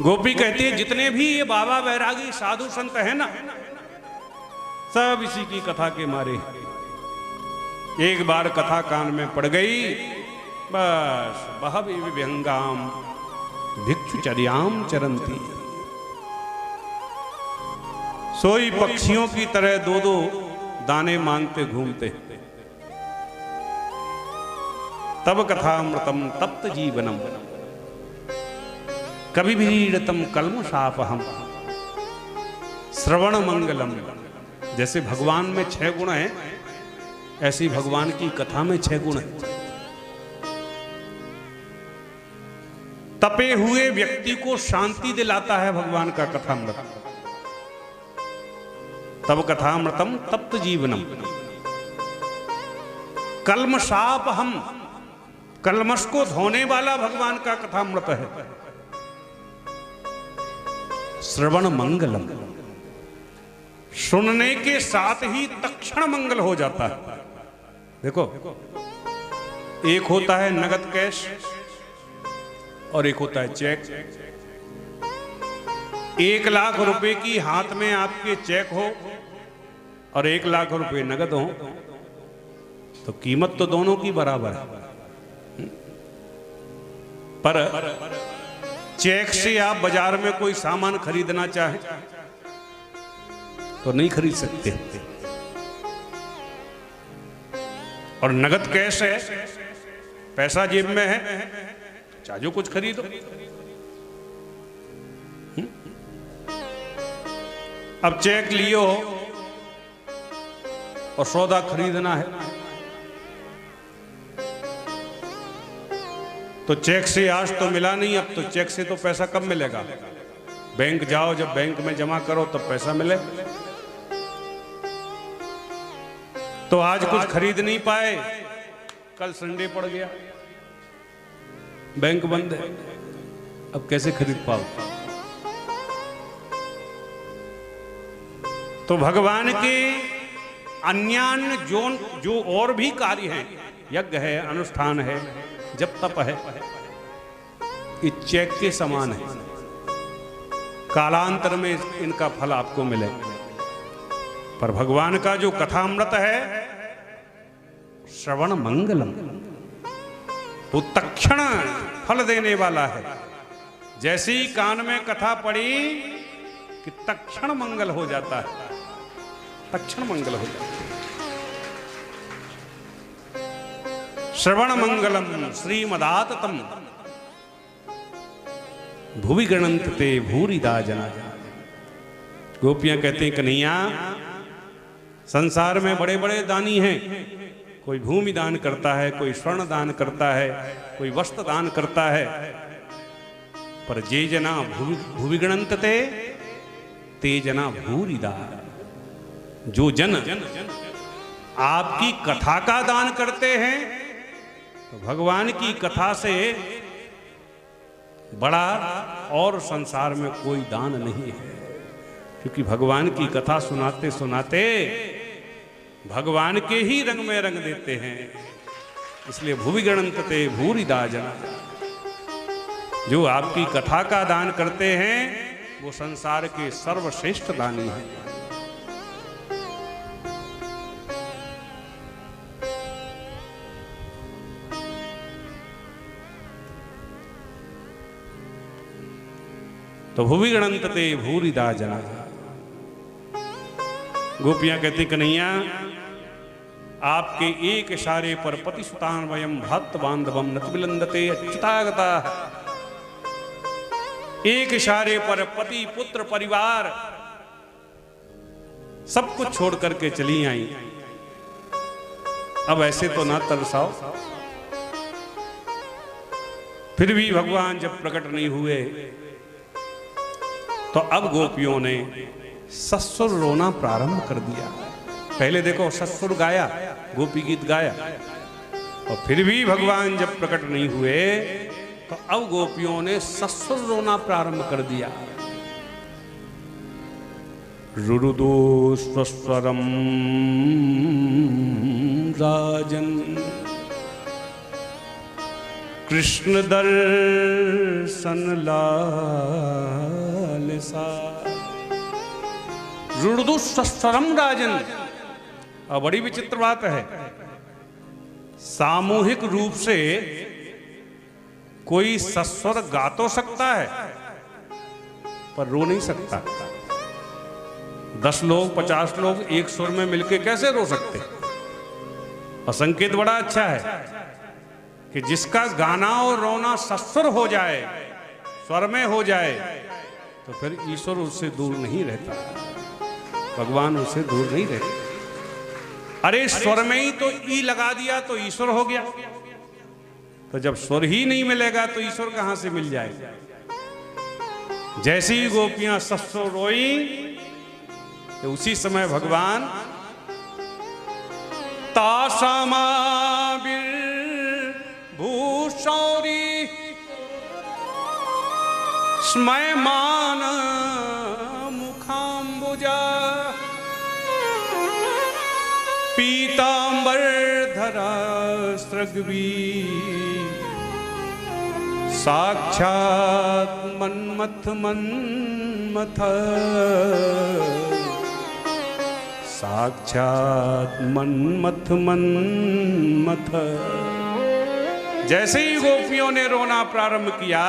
गोपी कहती है, जितने भी ये बाबा बैरागी साधु संत है ना, सब इसी की कथा के मारे। एक बार कथा कान में पड़ गई, बस बहवी विभंगाम भिक्षुचर्याम चरंती। सोई पक्षियों की तरह दो दो दाने मांगते घूमते। तब कथामृतम तप्त जीवनम कविभिरीडितम कल्मषापहम। श्रवण मंगलम। जैसे भगवान में 6 गुण हैं, ऐसी भगवान की कथा में 6 गुण हैं। तपे हुए व्यक्ति को शांति दिलाता है भगवान का कथामृत। तब कथामृतम तप्त जीवनम कल्मषापहम। कल्मष को धोने वाला भगवान का कथामृत है। श्रवण मंगलम। सुनने के साथ ही तक्षण मंगल हो जाता है। देखो, एक होता है नगद कैश और एक होता है चेक। 1 लाख रुपए की हाथ में आपके चेक हो और 1 लाख रुपए नगद हो, तो कीमत तो दोनों की बराबर है। पर चेक से आप बाजार में कोई सामान खरीदना चाहे तो नहीं खरीद सकते, और नगद कैश है, पैसा जेब में है, चाहे जो कुछ खरीदो। अब चेक लियो और सौदा खरीदना है, तो चेक से आज तो मिला नहीं, अब तो चेक से तो पैसा कब मिलेगा? बैंक जाओ, जब बैंक में जमा करो तब पैसा मिले। तो आज कुछ खरीद नहीं पाए, कल संडे पड़ गया, बैंक बंद है, अब कैसे खरीद पाओ? तो भगवान के अन्यान्य जो और भी कार्य हैं, यज्ञ है, अनुष्ठान है, जप तप है, ये चेक के समान है, कालांतर में इनका फल आपको मिले। पर भगवान का जो कथामृत है, श्रवण मंगलम, वो तक्षण फल देने वाला है। जैसे ही कान में कथा पड़ी कि तक्षण मंगल हो जाता है, तक्षण मंगल हो जाता है। श्रवण मंगलम श्रीमदाततम भुवि गणंत ते भूरिदा जना। गोपियां कहते हैं कन्हैया, संसार में बड़े बड़े दानी हैं, कोई भूमि दान करता है, कोई स्वर्ण दान करता है, कोई वस्त्र दान करता है, पर जे जना भुवि गणंत ते जना भूरिदा, जो जन आपकी कथा का दान करते हैं, तो भगवान की कथा से बड़ा और संसार में कोई दान नहीं है। क्योंकि भगवान की कथा सुनाते सुनाते भगवान के ही रंग में रंग देते हैं। इसलिए भुवि गणंत ते भूरिदा जना, जो आपकी कथा का दान करते हैं वो संसार के सर्वश्रेष्ठ दानी हैं। तो भुवि गणंत ते भूरिदा जना। गोपियां कहती कन्हैया, आपके एक इशारे पर पति सुतान वयम भक्त बांधवम नत विलंदते अच्युतागता। एक इशारे पर पति पुत्र परिवार सब कुछ छोड़ करके चली आई। अब ऐसे तो ना तरसाओ। फिर भी भगवान जब प्रकट नहीं हुए तो अब गोपियों ने ससुर रोना प्रारंभ कर दिया। पहले देखो ससुर गाया, गोपी गीत गाया, और फिर भी भगवान जब प्रकट नहीं हुए तो अब गोपियों ने ससुर रोना प्रारंभ कर दिया। रुरुदो स्वस्वरम राजन कृष्ण दर्शन लालसा। रुरुदो स्वस्वरम राजन। अब बड़ी विचित्र बात है, सामूहिक रूप से कोई सस्वर गा तो सकता है पर रो नहीं सकता। 10 लोग 50 लोग एक सुर में मिलके कैसे रो सकते? और संकेत बड़ा अच्छा है कि जिसका गाना और रोना सस्वर हो जाए, स्वर में हो जाए, तो फिर ईश्वर उससे दूर नहीं रहता, भगवान उससे दूर नहीं रहता। अरे स्वर में ही तो ई लगा दिया तो ईश्वर हो गया, तो जब स्वर ही नहीं मिलेगा तो ईश्वर कहां से मिल जाएगा? जैसी गोपियां सस्वर रोई तो उसी समय भगवान तासामाबिर भूषौरी स्मयमान मुखाम्बुजा पीतांबर धरा सृग्वी साक्षात मन्मथ मन्मथ साक्षात मन्मथ मन्मथ। जैसे ही गोपियों ने रोना प्रारंभ किया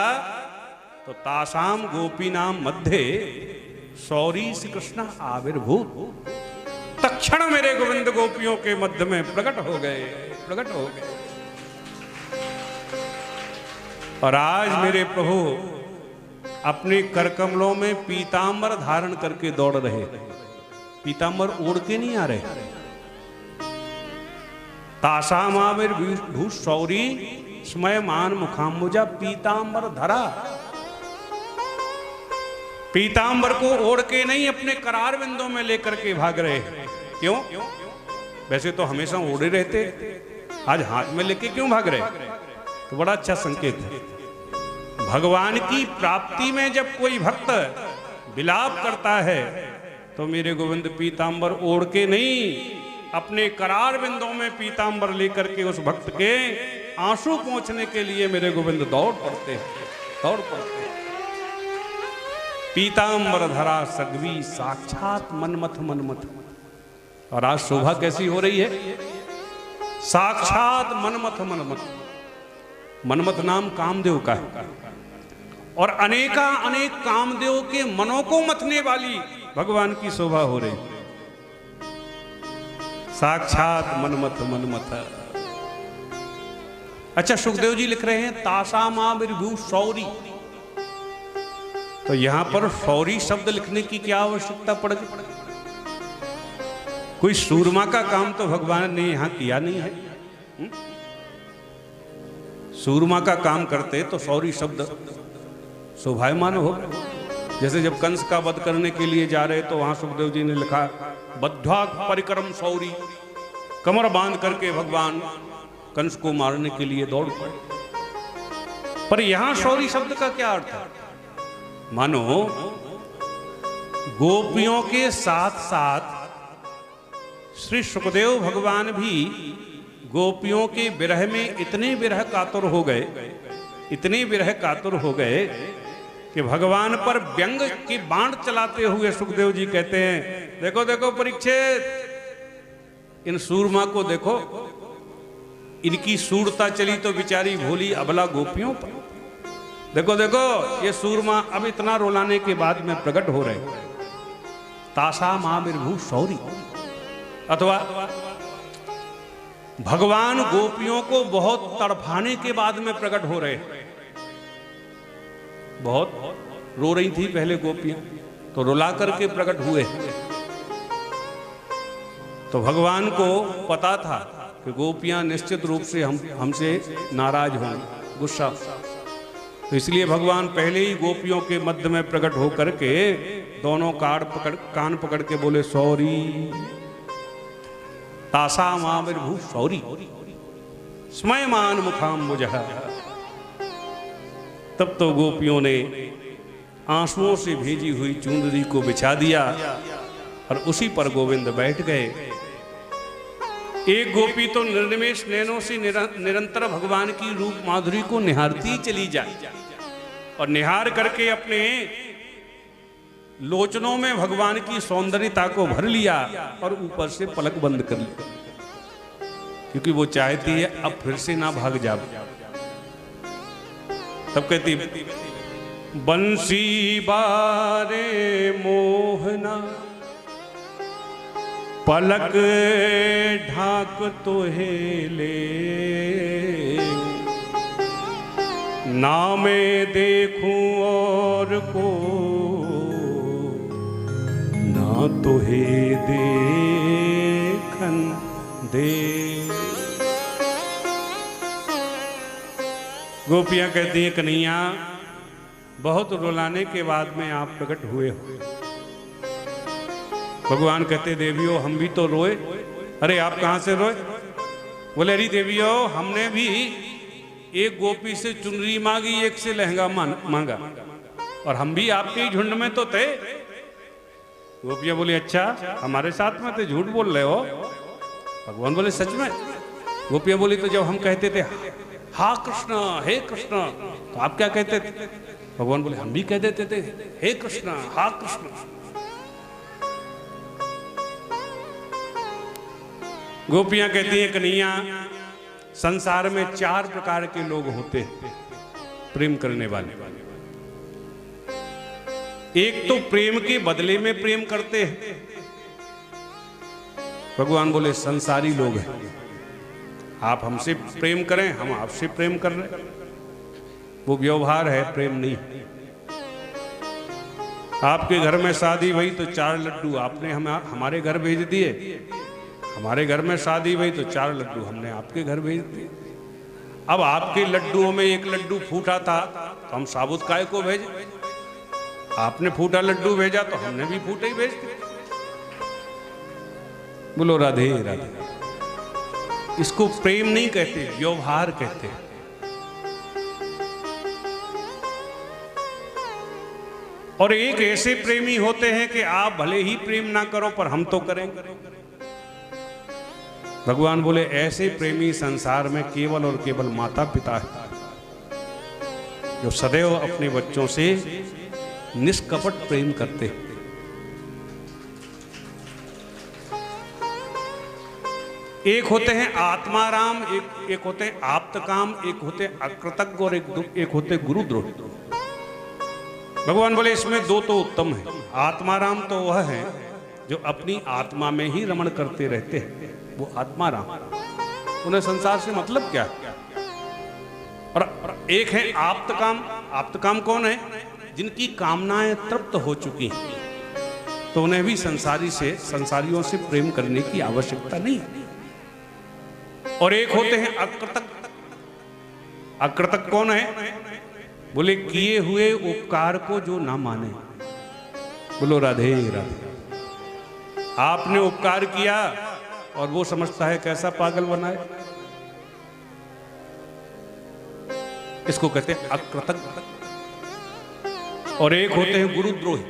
तो तासाम गोपीनाम मध्य सौरी श्री कृष्ण आविर्भूत। तक्षण मेरे गोविंद गोपियों के मध्य में प्रकट हो गए, प्रकट हो गए। और आज मेरे प्रभु अपने करकमलों में पीतांबर धारण करके दौड़ रहे। पीतांबर ओढ़ के नहीं आ रहे। तासामाविर्भूष शौरी स्मयमान मुखाम्बुजा पीतांबर धरा। पीतांबर को ओढ़ के नहीं, अपने करार बिंदों में लेकर के भाग रहे। क्यों? वैसे तो हमेशा ओढ़े रहते, आज हाथ में लेके क्यों भाग रहे? तो बड़ा अच्छा संकेत है। भगवान की प्राप्ति में जब कोई भक्त विलाप करता है तो मेरे गोविंद पीतांबर ओढ़ के नहीं, अपने करार बिंदों में पीतांबर लेकर के उस भक्त के आंसू पहुंचने के लिए मेरे गोविंद दौड़ पड़ते हैं, दौड़ पड़ते हैं। पीतांबर धरा सगवी साक्षात मनमथ मनमथ। और आज शोभा कैसी हो रही है? साक्षात मनमथ मनमथ। मनमथ नाम कामदेव का है और अनेका अनेक कामदेव के मनों को मथने वाली भगवान की शोभा हो रही। साक्षात मनमथ मनमथ। अच्छा, सुखदेव जी लिख रहे हैं तासामाविर्भू शौरी। तो यहां पर शौरी शब्द लिखने की क्या आवश्यकता पड़ गई? कोई सूरमा का काम तो भगवान ने यहां किया नहीं है। सूरमा का काम करते तो शौरी शब्द शोभायमान हो। जैसे जब कंस का वध करने के लिए जा रहे तो वहां सुखदेव जी ने लिखा बद्ध्वा परिक्रम शौरी। कमर बांध करके भगवान कंस को मारने के लिए दौड़ पड़े। पर यहां शौरी शब्द का क्या अर्थ है? मानो गोपियों के साथ साथ श्री सुखदेव भगवान भी गोपियों के विरह में इतने विरह कातुर हो गए, इतने विरह कातुर हो गए कि भगवान पर व्यंग की बाण चलाते हुए सुखदेव जी कहते हैं, देखो देखो परीक्षित, इन सूरमा को देखो, इनकी सूरता चली तो बेचारी भोली अबला गोपियों पर। देखो देखो ये सूरमा अब इतना रुलाने के बाद में प्रकट हो रहे। तासामाविर्भू शौरी। अथवा भगवान गोपियों को बहुत तड़फाने के बाद में प्रकट हो रहे। बहुत रो रही थी पहले गोपियां, तो रुला करके प्रकट हुए। तो भगवान को पता था कि गोपियां निश्चित रूप से हमसे नाराज होंगी, गुस्सा। तो इसलिए भगवान पहले ही गोपियों के मध्य में प्रकट होकर के दोनों कान पकड़ के बोले सॉरी। तासामाविर्भू शौरी स्मयमान मुखाम्बुजः। तब तो गोपियों ने आंसुओं से भेजी हुई चुंदरी को बिछा दिया और उसी पर गोविंद बैठ गए। एक गोपी तो निर्निमेष नैनों से निरंतर भगवान की रूप माधुरी को निहारती चली जाए और निहार करके अपने लोचनों में भगवान की सौंदर्यता को भर लिया और ऊपर से पलक बंद कर लिया, क्योंकि वो चाहती है अब फिर से ना भाग जाए। तब कहती बंसी बारे मोहना पलक ढाक तोहे ले, ना मैं देखूं और को ना तोहे देखन दे। गोपियां कहती हैं कन्हैया, बहुत रुलाने के बाद में आप प्रकट हुए हो। भगवान कहते देवियों हम भी तो रोए। अरे आप कहां से रोए? बोले अरे देवियों हमने भी एक गोपी से चुनरी मांगी, एक से लहंगा मांगा और हम भी आपके ही झुंड में तो थे। गोपियां बोली अच्छा हमारे साथ में थे, झूठ बोल रहे हो? भगवान बोले सच में। गोपियां बोली तो जब हम कहते थे हा कृष्ण हे कृष्ण, तो आप क्या कहते थे? भगवान बोले हम भी कह देते थे हे कृष्ण हा कृष्ण। गोपियां कहती हैं कन्हैया संसार में 4 प्रकार के लोग होते हैं प्रेम करने वाले। एक तो प्रेम के बदले में प्रेम करते हैं। भगवान बोले संसारी लोग हैं, आप हमसे प्रेम करें हम आपसे प्रेम कर रहे, वो व्यवहार है, प्रेम नहीं। आपके घर में शादी हुई तो 4 लड्डू आपने हमारे घर भेज दिए, हमारे घर में शादी हुई तो 4 लड्डू हमने आपके घर भेज दिए। अब आपके लड्डुओं में 1 लड्डू फूटा था तो हम साबुत काय को भेजे, आपने फूटा लड्डू भेजा तो हमने भी फूटे ही भेज दिए। बोलो राधे राधे। इसको प्रेम नहीं कहते, व्यवहार कहते हैं। और एक ऐसे प्रेमी होते हैं कि आप भले ही प्रेम ना करो पर हम तो करेंगे। भगवान बोले ऐसे प्रेमी संसार में केवल और केवल माता पिता है, जो सदैव अपने बच्चों से निष्कपट प्रेम करते हैं। एक होते हैं आत्माराम, एक होते हैं आप्तकाम, एक होते हैं अकृतज्ञ और एक होते हैं गुरुद्रोही। भगवान बोले इसमें 2 तो उत्तम है। आत्माराम तो वह है जो अपनी आत्मा में ही रमण करते रहते हैं, वो आत्माराम, उन्हें संसार से मतलब क्या है। और एक है आप्तकाम। आप्तकाम कौन है? जिनकी कामनाएं तृप्त हो चुकी हैं, तो उन्हें भी संसारियों से प्रेम करने की आवश्यकता नहीं। और एक होते हैं अकृतज्ञ। अकृतज्ञ कौन है? बोले किए हुए उपकार को जो ना माने। बोलो राधे राधे। आपने उपकार किया और वो समझता है कैसा पागल बनाए, इसको कहते हैं अकृतज्ञ। और एक होते हैं गुरुद्रोही।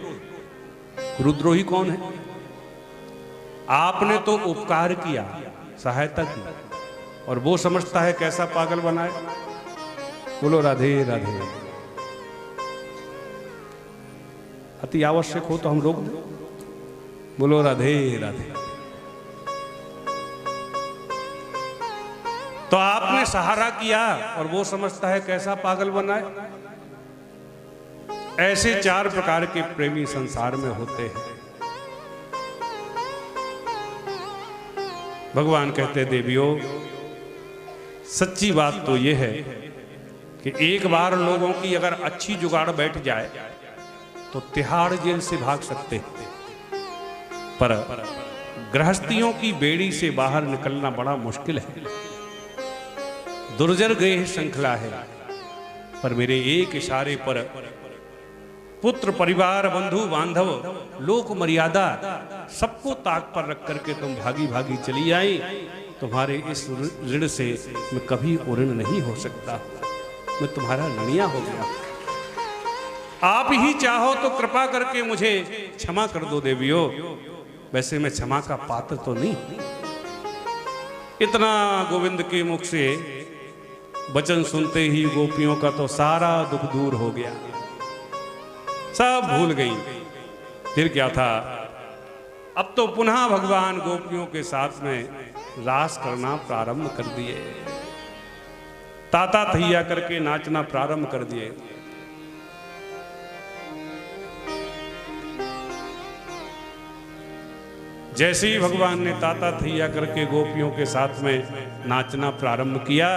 गुरुद्रोही कौन है? आपने तो उपकार किया, सहायता की, और वो समझता है कैसा पागल बनाए। बोलो राधे राधे। अति आवश्यक हो तो हम रोक दें। बोलो राधे राधे। तो आपने सहारा किया और वो समझता है कैसा पागल बनाए। ऐसे 4 प्रकार के प्रेमी संसार में होते हैं। भगवान कहते देवियों, सच्ची बात तो यह है कि एक बार लोगों की अगर अच्छी जुगाड़ बैठ जाए तो तिहाड़ जेल से भाग सकते हैं, पर गृहस्थियों की बेड़ी से बाहर निकलना बड़ा मुश्किल है। दुर्जर गए श्रृंखला है, पर मेरे एक इशारे पर पुत्र, परिवार, बंधु बांधव, लोक मर्यादा सबको ताक पर रख करके तुम भागी भागी चली आई। तुम्हारे इस ऋण से मैं कभी उऋण नहीं हो सकता, मैं तुम्हारा ऋणिया हो गया। आप ही चाहो तो कृपा करके मुझे क्षमा कर दो देवियों। वैसे मैं क्षमा का पात्र तो नहीं। इतना गोविंद के मुख से वचन सुनते ही गोपियों का तो सारा दुख दूर हो गया, सब भूल गई। फिर क्या था, अब तो पुनः भगवान गोपियों के साथ में रास करना प्रारंभ कर दिए, ताता थैया करके नाचना प्रारंभ कर दिए। जैसे ही भगवान ने ताता थैया करके गोपियों के साथ में नाचना प्रारंभ किया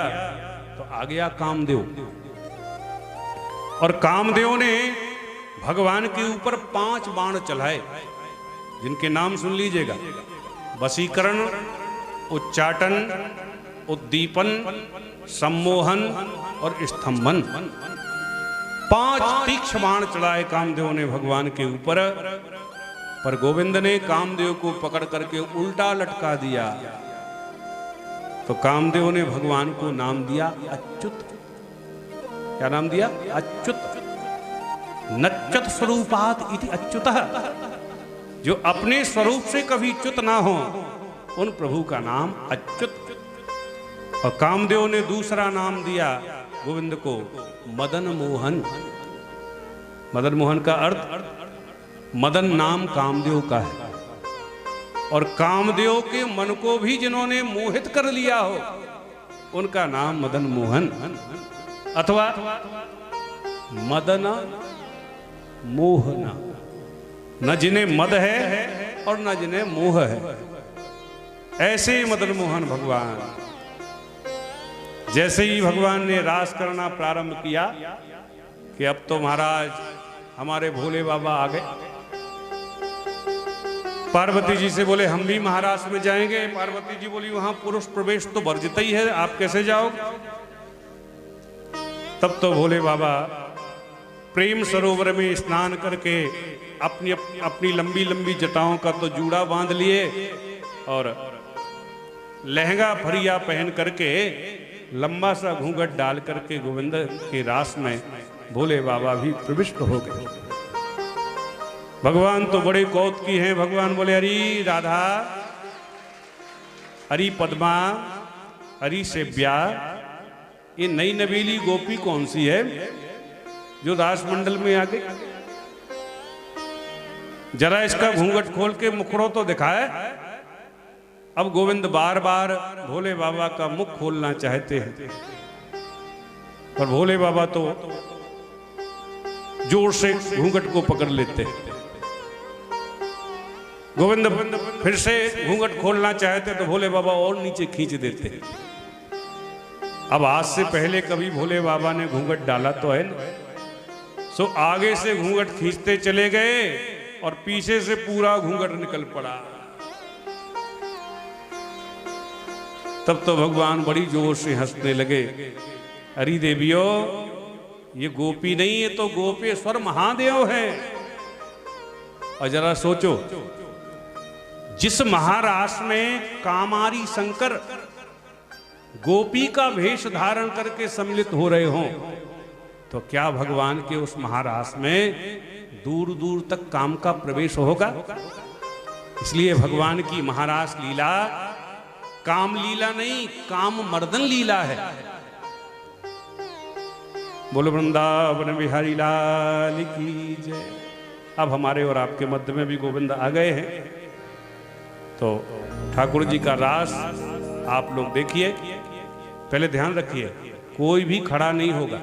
तो आ गया कामदेव। और कामदेव ने भगवान के ऊपर 5 बाण चलाए, जिनके नाम सुन लीजिएगा। वशीकरण, उच्चाटन, उद्दीपन, सम्मोहन और स्तंभन। 5 तीक्ष्ण बाण चलाए कामदेव ने भगवान के ऊपर, पर गोविंद ने कामदेव को पकड़ करके उल्टा लटका दिया। तो कामदेव ने भगवान को नाम दिया अच्युत। क्या नाम दिया? अच्युत। नच्युत स्वरूपात इति अच्युतः। जो अपने स्वरूप से कभी च्युत ना हो, उन प्रभु का नाम अच्युत। और कामदेव ने दूसरा नाम दिया गोविंद को मदन मोहन। मदन मोहन का अर्थ, मदन नाम कामदेव का है, और कामदेव के मन को भी जिन्होंने मोहित कर लिया हो, उनका नाम मदन मोहन अथवा मदन मोहना। न जिन्हें मद है और न जिन्हें मोह है, ऐसे मदन मोहन भगवान। जैसे ही भगवान ने रास करना प्रारंभ किया कि अब तो महाराज हमारे भोले बाबा आ गए। पार्वती जी से बोले हम भी महाराष्ट्र में जाएंगे। पार्वती जी बोली वहां पुरुष प्रवेश तो वर्जित ही है, आप कैसे जाओगे? तब तो भोले बाबा प्रेम सरोवर में स्नान करके अपनी अपनी लंबी लंबी जटाओं का तो जूड़ा बांध लिए और लहंगा फरिया पहन करके लंबा सा घूंघट डाल करके गोविंद के रास में भोले बाबा भी प्रविष्ट हो गए। भगवान तो बड़े कौतुकी हैं। भगवान बोले हरी राधा, हरी पद्मा, हरी सेव्या, ये नई नवीली गोपी कौन सी है जो रास मंडल में आ गई? जरा इसका घूंघट खोल के मुखड़ो तो दिखाए। अब गोविंद बार बार भोले बाबा का मुख खोलना चाहते हैं, पर भोले बाबा तो जोर से घूंघट को पकड़ लेते हैं। गोविंद फिर से घूंघट खोलना चाहते तो भोले बाबा और नीचे खींच देते। अब आज से पहले कभी भोले बाबा ने घूंघट डाला तो है ना, सो आगे से घूंघट खींचते चले गए और पीछे से पूरा घूंघट निकल पड़ा। तब तो भगवान बड़ी जोर से हंसने लगे। अरे देवियों, ये गोपी नहीं है तो गोपेश्वर महादेव है। और जरा सोचो, जिस महाराष्ट्र में कामारी शंकर गोपी का वेश धारण करके सम्मिलित हो रहे हों, तो क्या भगवान के उस महाराष्ट्र में दूर दूर तक काम का प्रवेश होगा? इसलिए भगवान की महाराष्ट्र लीला काम लीला नहीं, काम मर्दन लीला है। बोलो वृंदावन बिहारी लाल की जय। अब हमारे और आपके मध्य में भी गोविंद आ गए हैं, तो ठाकुर जी का रास आप लोग देखिए। पहले ध्यान रखिए, कोई भी खड़ा नहीं होगा।